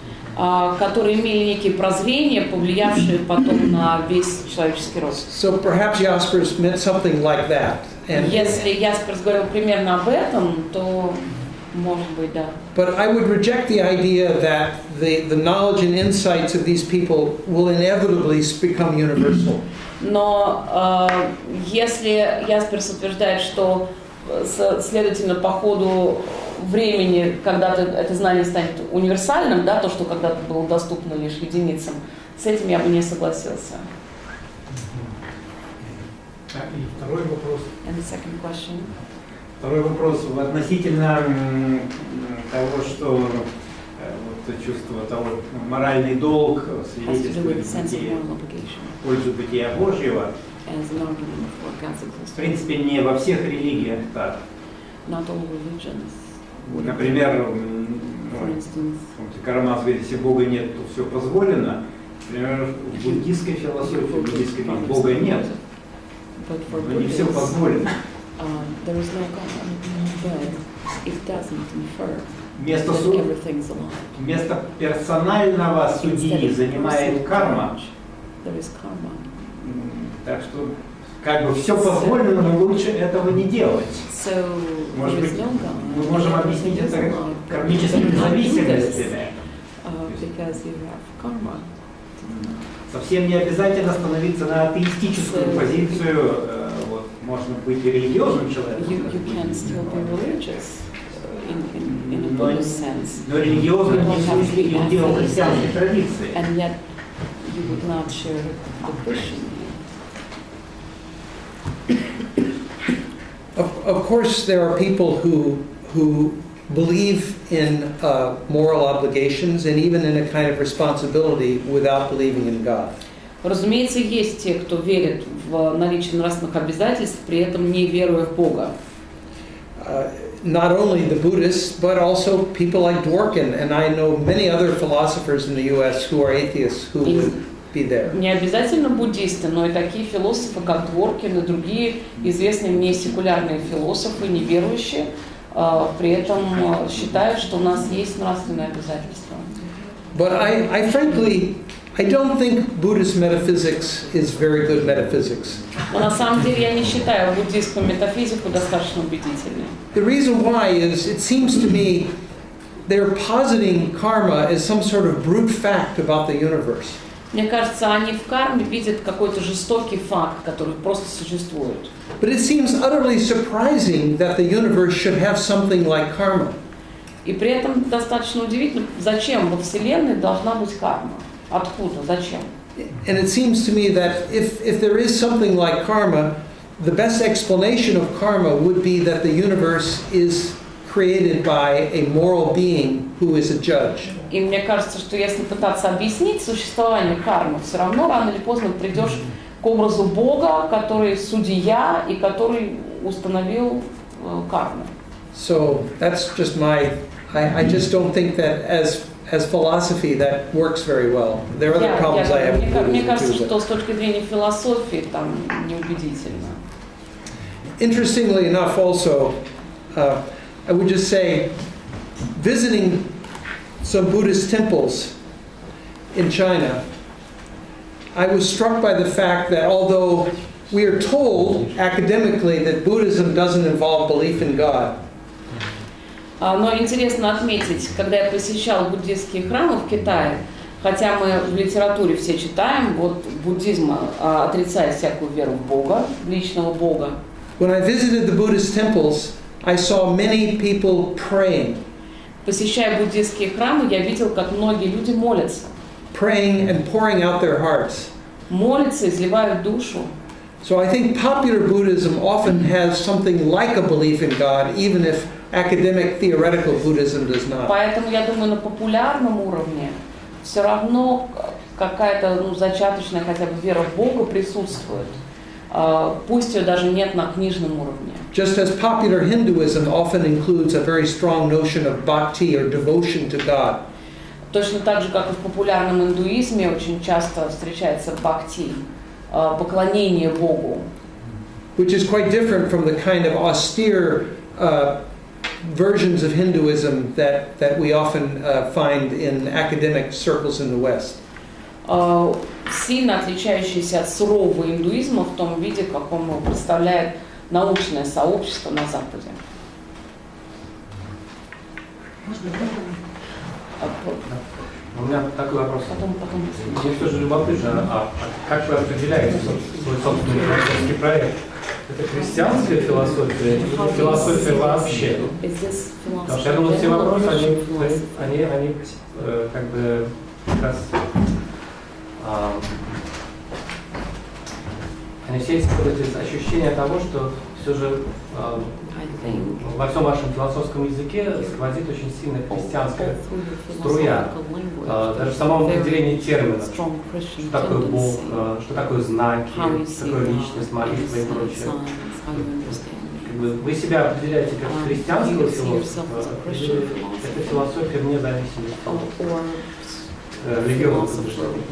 Которые имели некие прозрения, повлиявшие потом на весь человеческий род. So perhaps Jaspers meant something like that. And Если Ясперс говорил примерно об этом, то может быть, да. but I would reject the idea that the knowledge and insights of these people will inevitably become universal. Но если Ясперс утверждает, что, следовательно, по ходу времени, когда-то это знание станет универсальным, да, то, что когда-то было доступно лишь единицам, с этим я бы не согласился. И второй вопрос. And the second question. Второй вопрос относительно того, что вот чувство того, моральный долг свидетельствует в пользу бытия Божьего. В принципе, не во всех религиях так. Например, Карамаз говорит, если Бога нет, то все позволено. Например, в буддийской философии, в буддийской Бога нет, но не все позволено. Вместо персонального судьи занимает карма. Так что как бы все позволено, но лучше этого не делать. Может быть, мы можем объяснить это кармическими зависимостями. Совсем не обязательно становиться на атеистическую позицию. Вот, можно быть и религиозным человеком. Но религиозным не в смысле иудео-христианской традиции. Of course, there are people who believe in moral obligations and even in a kind of responsibility without believing in God. Разумеется, есть те, кто верит в наличие нравственных обязательств, при этом не веруя в Бога. Not only the Buddhists, but also people like Dworkin, and I know many other philosophers in the U.S. who are atheists who would be there. Не обязательно буддисты, но и такие философы, как Дворкин и другие известные мне секулярные философы, неверующие, при этом считают, что у нас есть нравственные обязательства. But I frankly, I don't think Buddhist metaphysics is very good metaphysics. Но на самом деле я не считаю буддистскую метафизику достаточно убедительной. The reason why is it seems to me they're positing karma as some sort of brute fact about the universe. Мне кажется, они в карме видят какой-то жестокий факт, который просто существует. But it seems utterly surprising that the universe should have something like karma. И при этом достаточно удивительно, зачем во Вселенной должна быть карма? Откуда? Зачем? And it seems to me that if there is something like karma, the best explanation of karma would be that the universe is created by a moral being who is a judge. И мне кажется, что если пытаться объяснить существование кармы, все равно рано или поздно придешь к образу Бога, который судья и который установил карму. So that's just I just don't think that as philosophy that works very well. There are other problems I have with Buddhism. Мне кажется, что с точки зрения философии там неубедительно. Interestingly enough, also, I would just say, visiting some Buddhist temples in China, I was struck by the fact that although we are told academically that Buddhism doesn't involve belief in God, Но интересно отметить, когда я посещал буддистские храмы в Китае, хотя мы в литературе все читаем, вот буддизм отрицает всякую веру в Бога, в личного Бога. when I visited the Buddhist temples, I saw many people praying. Посещая буддистские храмы, я видел, как многие люди молятся. Praying and pouring out their hearts. Молятся, изливают душу. So I think popular Buddhism often has something like a belief in God, even if academic theoretical Buddhism does not. Поэтому я думаю, на популярном уровне все равно какая-то зачаточная хотя бы вера в Бога присутствует. Пусть ее даже нет на книжном уровне. Just as popular Hinduism often includes a very strong notion of bhakti or devotion to God. Точно так же, как и в популярном индуизме, очень часто встречается бхакти, поклонение Богу. Which is quite different from the kind of austere versions of Hinduism that we often find in academic circles in the West. Сильно отличающийся от сурового индуизма в том виде, в каком его представляет научное сообщество на Западе. У меня такой вопрос. Потом. Мне все же любопытно, как вы определяете свой собственный философский проект? Это христианская философия или философия вообще? Потому что я думаю, все вопросы, они как бы как раз они все исходят из ощущения того, что все же во всем вашем философском языке сквозит очень сильная христианская струя. Даже в самом определении терминов, что такое Бог, что такое знаки, что такое личность, молитва и прочее. Вы себя определяете как христианского философа, или это философия вне зависимости от религиозного убеждения?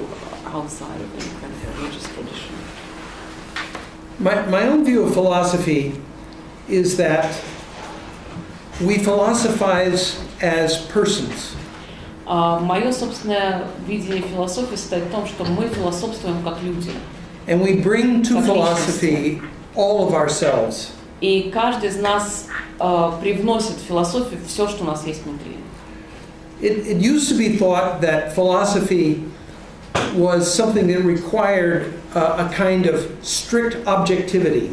My own view of philosophy is that we philosophize as persons. Мое собственное видение философии состоит в том, что мы философствуем как люди. And we bring to philosophy all of ourselves. И каждый из нас привносит в философию все, что у нас есть внутри. It used to be thought that philosophy was something that required a kind of strict objectivity.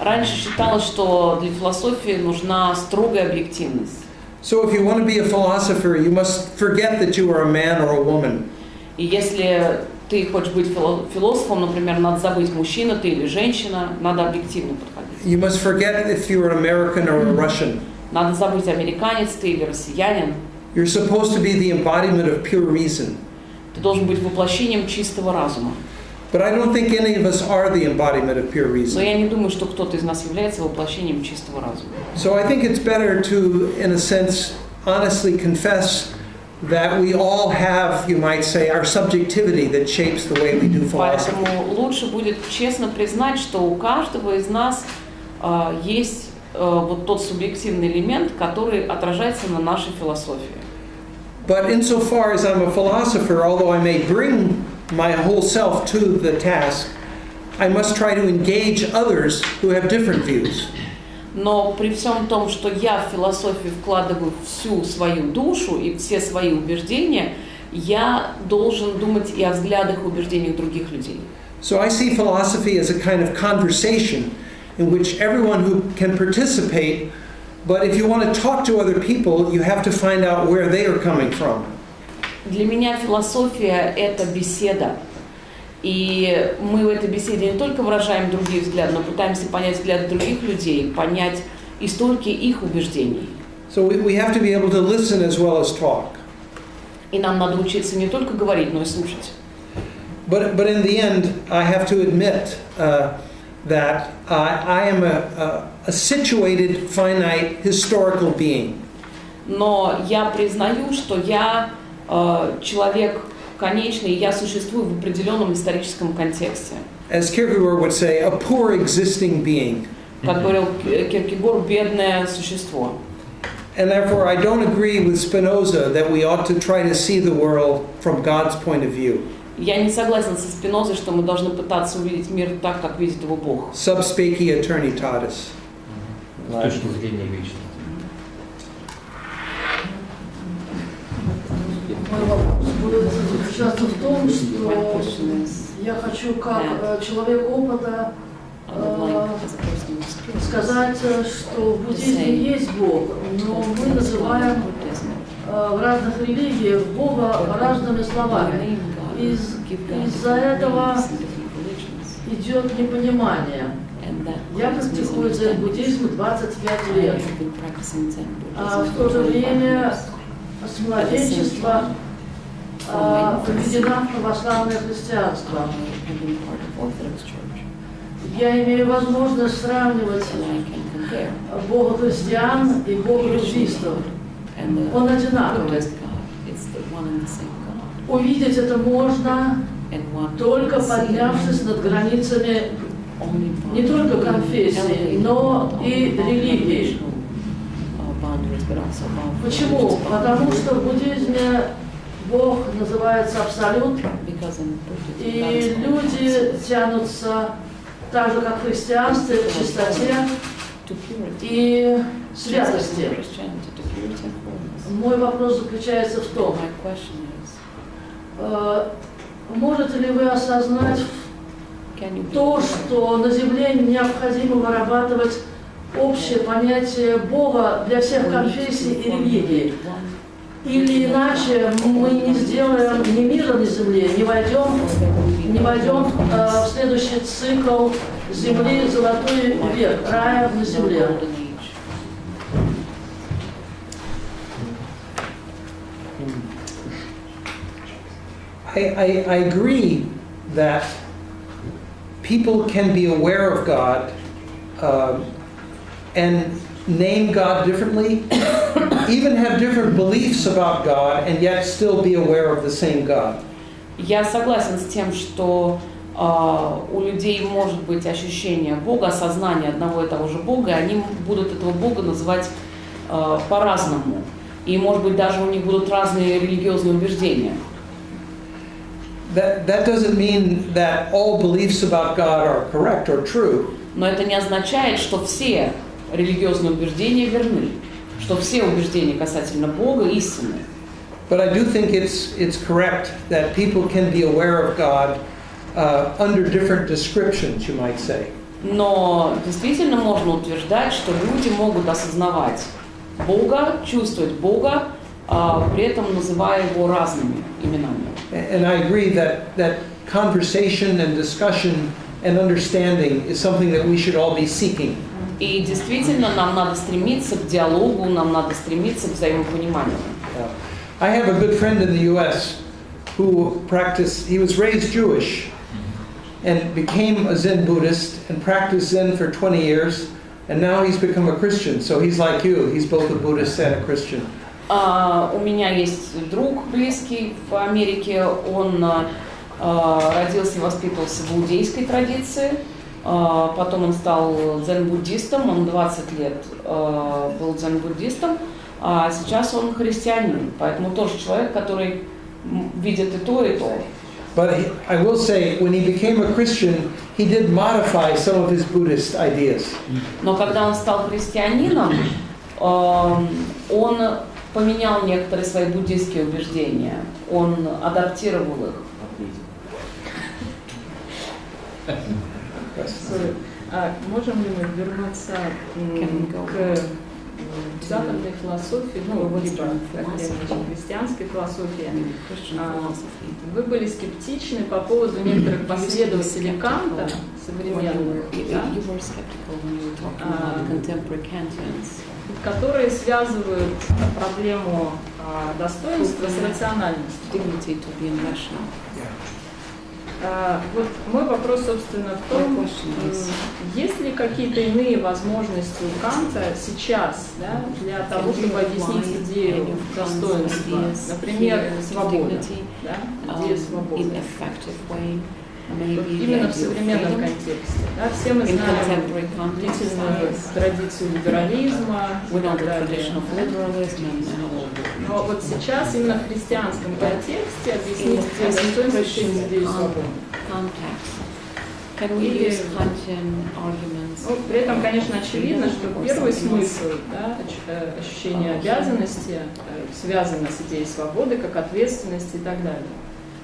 Раньше считалось, что для философии нужна строгая объективность. So if you want to be a philosopher, you must forget that you are a man or a woman. И если ты хочешь быть философом, например, надо забыть, мужчина ты или женщина, надо объективно подходить. You must forget if you are American or a Russian. Надо забыть, американец ты или россиянин. You're supposed to be the embodiment of pure reason. Ты должен быть воплощением чистого разума. But I don't think any of us are the embodiment of pure Но reason. я не думаю, что кто-то из нас является воплощением чистого разума. So I think it's better to, in a sense, honestly confess that we all have, you might say, our subjectivity that shapes the way we do philosophy. Поэтому лучше будет честно признать, что у каждого из нас есть вот тот субъективный элемент, который отражается на нашей философии. But insofar as I'm a philosopher, although I may bring my whole self to the task, I must try to engage others who have different views. Но при всем том, что я в философию вкладываю всю свою душу и все свои убеждения, я должен думать и о взглядах и убеждениях других людей. So I see philosophy as a kind of conversation in which everyone who can participate, but if you want to talk to other people, you have to find out where they are coming from. Для меня философия – это беседа. И мы в этой беседе не только выражаем другие взгляды, но пытаемся понять взгляды других людей, понять истоки их убеждений. So we have to be able to listen as well as talk. И нам надо учиться не только говорить, но и слушать. But in the end, I have to admit that I am a situated, finite, historical being. Но я признаю, что я человек конечный, и я существую в определенном историческом контексте. As Kierkegaard would say, a poor existing being. Как говорил Кierkegaard, бедное существо. And therefore, I don't agree with Spinoza that we ought to try to see the world from God's point of view. Я не согласен со Спинозой, что мы должны пытаться увидеть мир так, как видит его Бог. Sub specie eternitatis. С точки зрения вечности. Мой вопрос будет заключаться в том, что я хочу как человек опыта сказать, что в буддизме есть Бог, но мы называем в разных религиях Бога разными словами. Из-за этого идет непонимание. Я практикую дзен-буддизм 25 лет, а в то же время с младенчества введена в православное христианство. Я имею возможность сравнивать Бога христиан и Бога буддистов. Он одинаковый. Увидеть это можно, только поднявшись над границами не только конфессии, но и религии. Почему? Потому что в буддизме Бог называется абсолют, и люди тянутся так же, как в христианстве, к чистоте и святости. Мой вопрос заключается в том, можете ли вы осознать то, что на Земле необходимо вырабатывать общее понятие Бога для всех конфессий и религий? Или иначе мы не сделаем ни мира на Земле, не войдем в следующий цикл Земли, золотой век, рая на Земле. I agree that people can be aware of God and name God differently, even have different beliefs about God, and yet still be aware of the same God. Я согласен с тем, что у людей может быть ощущение Бога, осознание одного и того же Бога, и они будут этого Бога называть по-разному. И, может быть, даже у них будут разные религиозные убеждения. That doesn't mean that all beliefs about God are correct or true. Но это не означает, что все религиозные убеждения верны, что все убеждения касательно Бога истинны. But I do think it's correct that people can be aware of God under different descriptions, you might say. Но действительно можно утверждать, что люди могут осознавать Бога, чувствовать Бога, при этом называя его разными именами. And I agree that conversation and discussion and understanding is something that we should all be seeking. И действительно, нам надо стремиться к диалогу, нам надо стремиться к взаимопониманию. I have a good friend in the U.S. who he was raised Jewish and became a Zen Buddhist and practiced Zen for 20 years, and now he's become a Christian. So he's like you, he's both a Buddhist and a Christian. У меня есть друг близкий в Америке, он родился и воспитывался в иудейской традиции, потом он стал дзен-буддистом, он 20 лет был дзен-буддистом, а сейчас он христианин, поэтому тоже человек, который видит и то, и то. But I will say, when he became a Christian, he did modify some of his Buddhist ideas. Но когда он стал христианином, он поменял некоторые свои буддийские убеждения, он адаптировал их. Можем ли мы вернуться к западной философии, либо христианской философии? Вы были скептичны по поводу некоторых последователей Канта, современных, которые связывают проблему достоинства с рациональностью. Вот мой вопрос, собственно, в том, есть ли какие-то иные возможности у Канта сейчас, да, для того, чтобы объяснить идею достоинства, например, свобода, да, идея свободы. Именно в современном контексте. Да, все мы знаем длительную традицию либерализма, но вот сейчас именно в христианском контексте объяснить достоинство через идею свободы. При этом, конечно, очевидно, что первый смысл, да, ощущение обязанности связано с идеей свободы, как ответственности и так далее.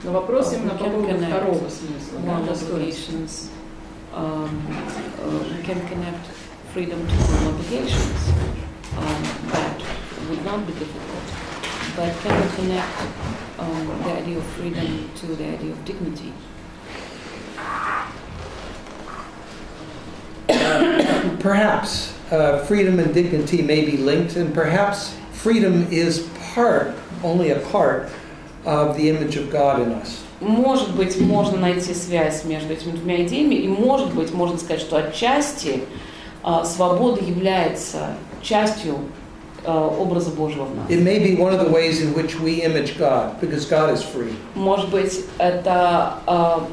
Но вопрос именно по поводу второго смысла, да, достоинства. Can connect freedom to obligations. That would not be difficult. But can we connect the idea of freedom to the idea of dignity? Perhaps freedom and dignity may be linked, and perhaps freedom is only a part of the image of God in us. Может быть, можно найти связь между этими двумя идеями, и может быть, можно сказать, что отчасти свобода является частью образа Божьего в нас. It may be one of the ways in which we image God, because God is free. Может быть, это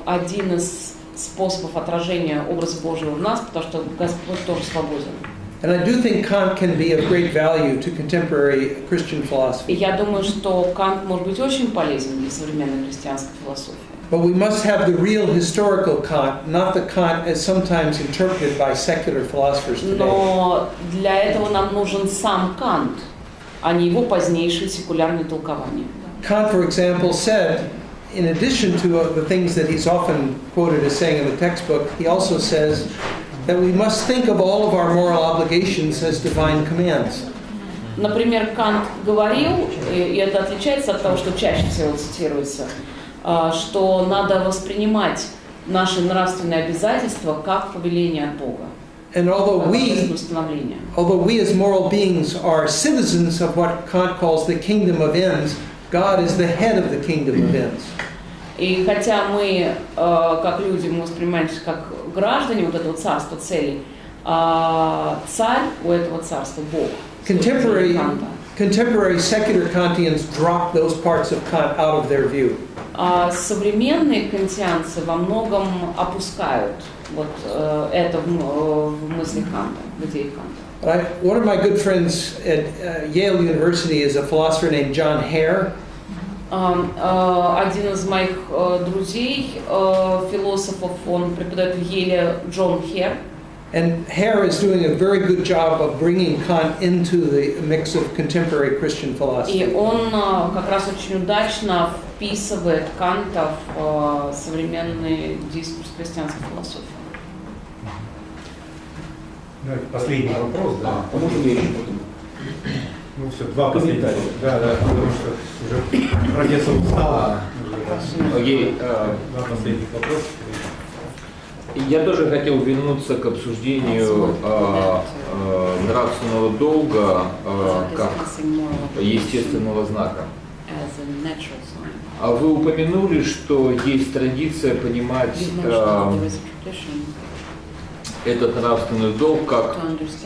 один из способов отражения образа Божьего в нас, потому что Господь тоже свободен. And I do think Kant can be of great value to contemporary Christian philosophy. И я думаю, что Кант может быть очень полезен для современной христианской философии. But we must have the real historical Kant, not the Kant as sometimes interpreted by secular philosophers today. Но для этого нам нужен сам Кант, а не его позднейшие секулярные толкования. Kant, for example, said, in addition to the things that he's often quoted as saying in the textbook, he also says that we must think of all of our moral obligations as divine commands. Например, Кант говорил, и это отличается от того, что чаще всего цитируется, что надо воспринимать наши нравственные обязательства как повеление от Бога. And although we as moral beings are citizens of what Kant calls the kingdom of ends, God is the head of the kingdom of ends. И хотя мы, как люди, мы воспринимаемся как граждане вот этого царства целей, царь у этого царства Бог. Contemporary secular Kantians drop those parts of Kant out of their view. Современные кантианцы во многом опускают вот это в мысли Канта, в идее Канта. One of my good friends at Yale University is a philosopher named John Hare. Один из моих друзей, философов, он преподает в Йеле, Джон Хер. And Hare is doing a very good job of bringing Kant into the mix of contemporary Christian philosophy. И он как раз очень удачно вписывает Канта в современный дискурс христианской философии. Последний вопрос, да. Можно ли еще? Ну все, два последних. Да, потому что уже профессор устал. Два последних вопроса. Я тоже хотел вернуться к обсуждению нравственного долга как естественного знака. А вы упомянули, что есть традиция понимать этот нравственный долг как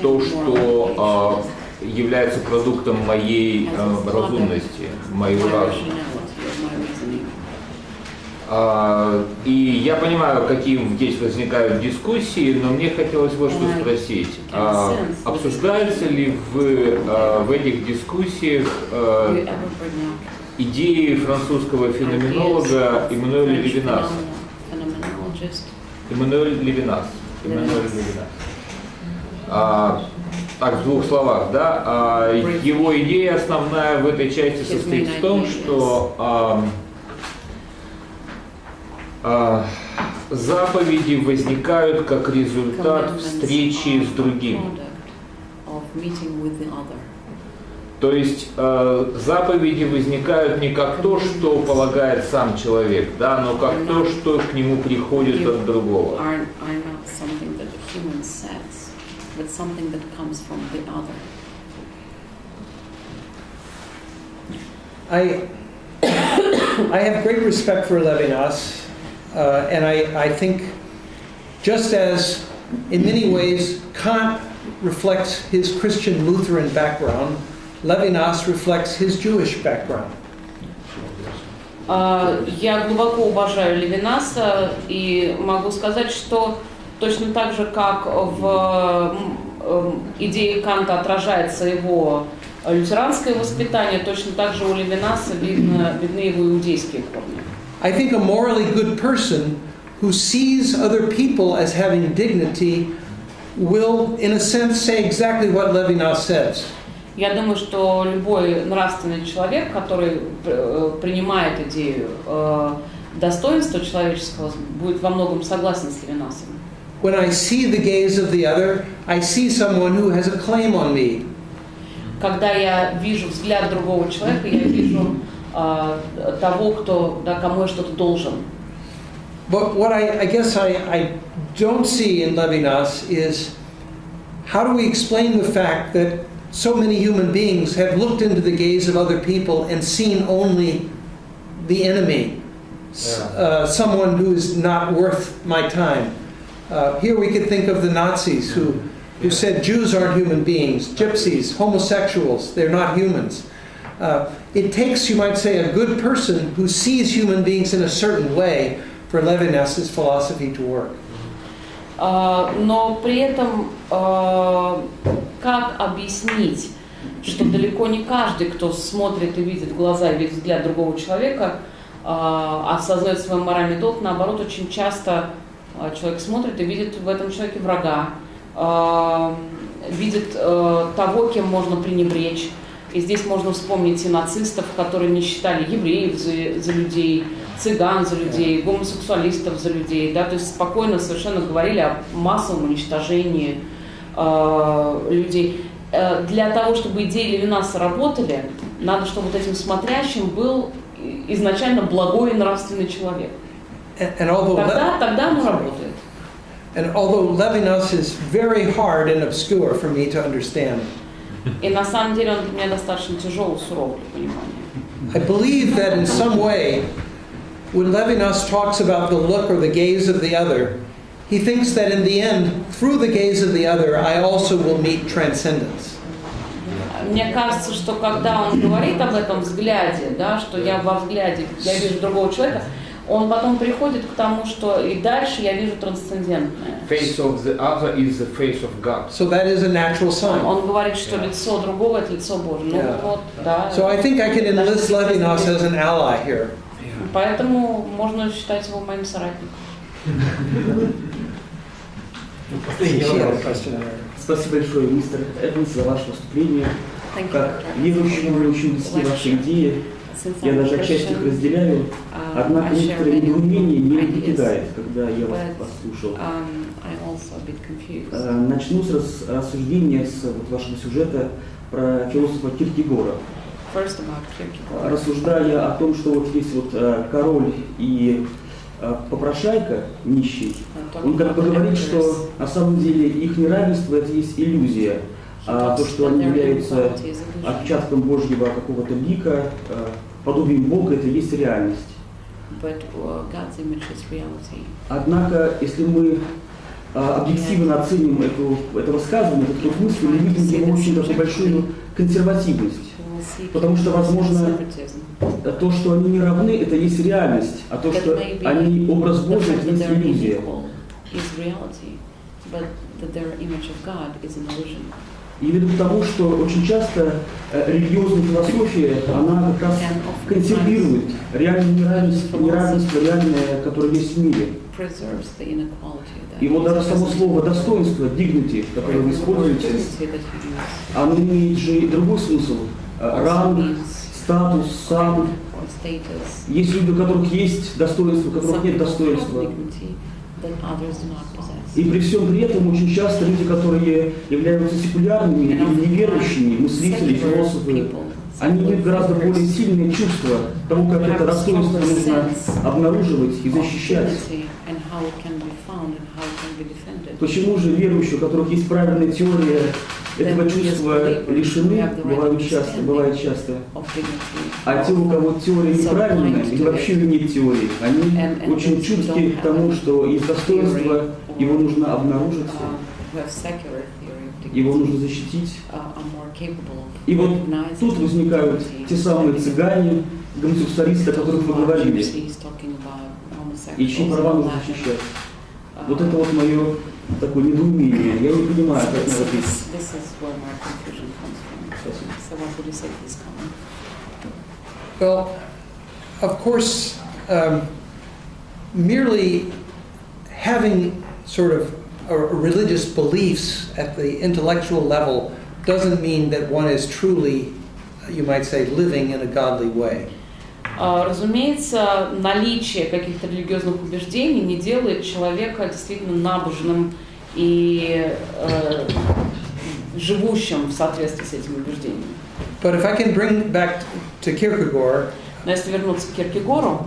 то, что является продуктом моей разумности, моего разума. И я понимаю, какие здесь возникают дискуссии, но мне хотелось вот что спросить. Обсуждаются ли в этих дискуссиях идеи французского феноменолога Эммануэля Левинаса? Эммануэль Левинас. Так, в двух словах, да. Его идея основная в этой части состоит в том, что заповеди возникают как результат встречи с другим. То есть заповеди возникают не как то, что полагает сам человек, да, но как то, что к нему приходит от другого. I have great respect for Levinas, and I think just as in many ways Kant reflects his Christian Lutheran background, Levinas reflects his Jewish background. Я глубоко уважаю Левинаса и могу сказать, что точно так же, как в идее Канта отражается его лютеранское воспитание, точно так же у Левинаса видны его иудейские корни. I think a morally good person who sees other people as having dignity will, in a sense, say exactly what Levinas says. Я думаю, что любой нравственный человек, который принимает идею достоинства человеческого, будет во многом согласен с Левинасом. When I see the gaze of the other, I see someone who has a claim on me. Когда я вижу взгляд другого человека, я вижу того, кому я что-то должен. But what I guess I don't see in Levinas is how do we explain the fact that so many human beings have looked into the gaze of other people and seen only the enemy, someone who is not worth my time. Here we could think of the Nazis who said Jews aren't human beings, gypsies, homosexuals, they're not humans. It takes, you might say, a good person who sees human beings in a certain way for Levinas's philosophy to work. Но при этом как объяснить, что далеко не каждый, кто смотрит и видит в глаза и видит взгляд другого человека, осознает свой моральный долг, наоборот, очень часто человек смотрит и видит в этом человеке врага, видит того, кем можно пренебречь. И здесь можно вспомнить и нацистов, которые не считали евреев за людей, цыган за людей, гомосексуалистов за людей, да, то есть спокойно совершенно говорили о массовом уничтожении людей. Для того, чтобы идеи Левинаса работали, надо, чтобы вот этим смотрящим был изначально благой и нравственный человек. Тогда оно работает. And although Levinas is very hard and obscure for me to understand, и на самом деле он для меня достаточно тяжелый, суров для понимания. I believe that in some way, when Levinas talks about the look or the gaze of the other, he thinks that in the end, through the gaze of the other, I also will meet transcendence. Мне кажется, что когда он говорит об этом взгляде, да, что я во взгляде, я вижу другого человека, он потом приходит к тому, что и дальше я вижу трансцендентное. Face of the other is the face of God. So that is a natural sign. Он говорит, что лицо другого — это лицо Божие. Ну вот, да. So I think I can enlist Levinas as an ally here. Поэтому можно считать его моим соратником. Спасибо большое, мистер Эванс, за ваше выступление. Как верующему вы очень близки ваши идеи. Я даже отчасти их разделяю, однако некоторые недоумения не покидает, когда я вас послушал. Начну с рассуждения с вашего сюжета про философа Киркегора. Рассуждая о том, что вот здесь вот король и попрошайка, нищий, он как бы говорит, что на самом деле их неравенство это есть иллюзия, а то, что они являются отпечатком Божьего какого-то лика, подобием Бога, это есть реальность. Однако, если мы объективно оценим это высказывание, эту мысль, мы видим его очень такую большую консервативность. Потому что, возможно, то, что они не равны, это есть реальность, а то, что они образ Божий, это есть иллюзия. И ввиду того, что очень часто религиозная философия, она как раз консервирует реальное неравенство реальное, которое есть в мире. И вот даже само слово достоинство, dignity, которое вы используете, оно имеет же и другой смысл. Ранг, статус, сан. Есть люди, у которых есть достоинство, у которых нет достоинства. И при всем при этом очень часто люди, которые являются секулярными или неверующими, мыслители, философы, они имеют гораздо более сильные чувства того, как это достоинство нужно обнаруживать и защищать. Почему же верующие, у которых есть правильная теория, этого чувства лишены, бывает часто, а те, у кого теория неправильная, или вообще нет теории, они очень чутки к тому, что есть достоинство, его нужно обнаружить, его нужно защитить. И вот тут возникают те самые цыгане, гомосексуалисты, о которых мы говорили, и чьи права нужно защищать. Вот это вот мое такое недоумение. Я не понимаю, как надо быть. Well, of course, merely having sort of religious beliefs at the intellectual level doesn't mean that one is truly, you might say, living in a godly way. Разумеется, наличие каких-то религиозных убеждений не делает человека действительно набожным и живущим в соответствии с этими убеждениями. But if I can bring back to Kierkegaard, но если вернуться к Кierkegaard'у,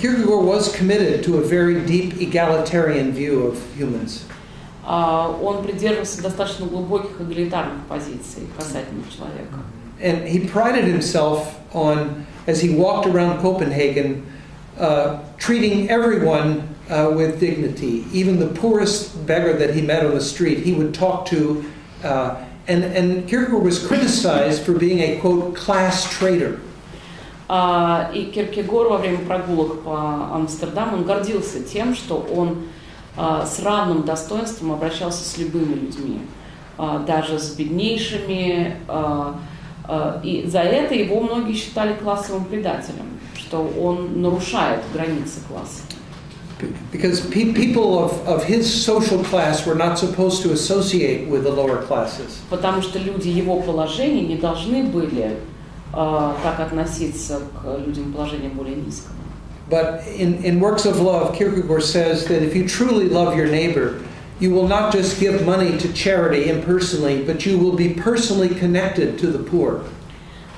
Kierkegaard was committed to a very deep egalitarian view of humans. Он придерживался достаточно глубоких эгалитарных позиций касательно человека. And he prided himself on, as he walked around Copenhagen, treating everyone with dignity. Even the poorest beggar that he met on the street, he would talk to. And Kierkegaard was criticized for being a, quote, class traitor. И Кierkegaard во время прогулок по Амстердаму, он гордился тем, что он с равным достоинством обращался с любыми людьми, даже с беднейшими, и за это его многие считали классовым предателем, что он нарушает границы класса. Because people of his social class were not supposed to associate with the lower classes. Потому что люди его положения не должны были так относиться к людям положения более низкого. But in Works of Love, Kierkegaard says that if you truly love your neighbor, you will not just give money to charity impersonally, but you will be personally connected to the poor.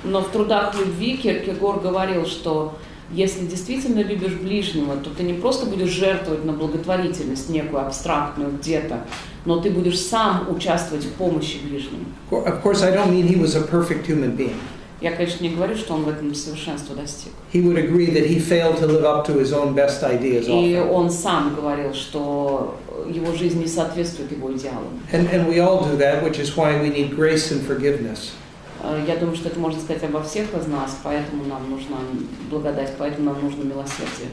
Но в трудах любви Кierkegaard говорил, что если действительно любишь ближнего, то ты не просто будешь жертвовать на благотворительность некую абстрактную где-то, но ты будешь сам участвовать в помощи ближнему. Of course, I don't mean he was a perfect human being. Я, конечно, не говорю, что он в этом совершенства достиг. He would agree that he failed to live up to his own best ideas often. И он сам говорил, что его жизнь не соответствует его идеалам. And we all do that, which is why we need grace and forgiveness. Я думаю, что это можно сказать обо всех из нас, поэтому нам нужна благодать, поэтому нам нужно милосердие.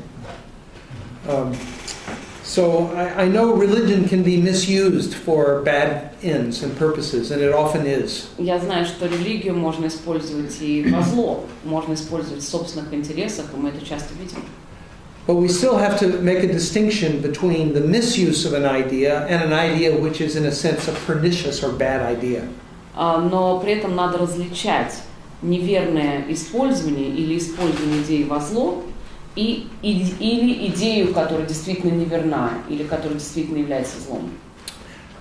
So I know religion can be misused for bad ends and purposes, and it often is. Я знаю, что религию можно использовать и во зло, можно использовать в собственных интересах, и мы это часто видим. But we still have to make a distinction between the misuse of an idea and an idea which is in a sense a pernicious or bad idea. Но при этом надо различать неверное использование или использование идеи во зло или идею, которая действительно неверна или которая действительно является злом.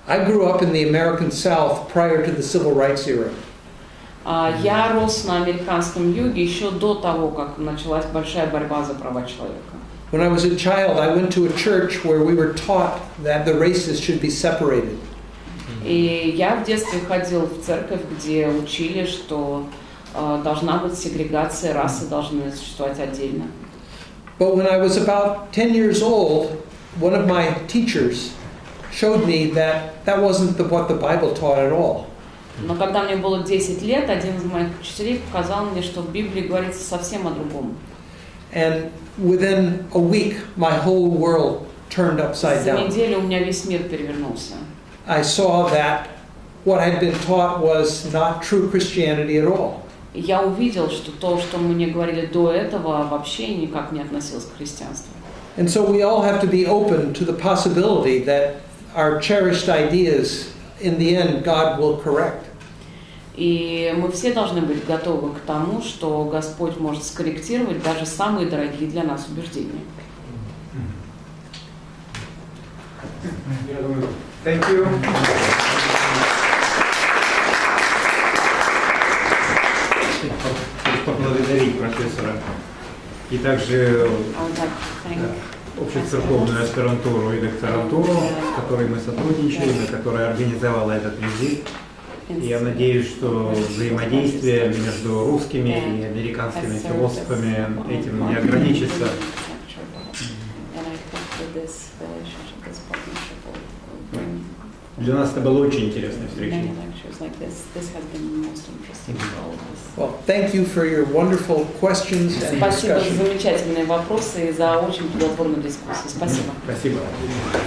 I grew up in the American South prior to the Civil Rights era. Я рос на американском юге еще до того, как началась большая борьба за права человека. When I was a child, I went to a church where we were taught that the races should be separated. И я в детстве ходил в церковь, где учили, что должна быть сегрегация, расы должны существовать отдельно. But when I was about 10 years old, one of my teachers showed me that that wasn't what the Bible taught at all. Но когда мне было 10 лет, один из моих учителей показал мне, что в Библии говорится совсем о другом. And within a week, my whole world turned upside За down. неделю у меня весь мир перевернулся. I saw that what had been taught was not true Christianity at all. И я увидел, что то, что мне говорили до этого, вообще никак не относилось к христианству. And so we all have to be open to the possibility that our cherished ideas, in the end, God will correct. И мы все должны быть готовы к тому, что Господь может скорректировать даже самые дорогие для нас убеждения. Thank you. Поблагодарить профессора и также общецерковную аспирантуру и докторантуру, с которой мы сотрудничаем и которая организовала этот визит. И я надеюсь, что взаимодействие между русскими и американскими философами этим не ограничится. Для нас это была очень интересная встреча. Well, thank you for your wonderful questions and Спасибо за discussion. замечательные вопросы и за очень плодотворную дискуссию. Спасибо. Спасибо.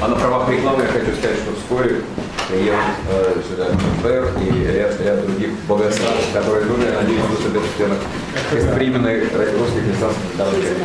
А на правах рекламы я хочу сказать, что вскоре приедут сюда МФР и ряд других богословов, которые тоже, я надеюсь, выступят в стенах гостеприимной русской христианской народной.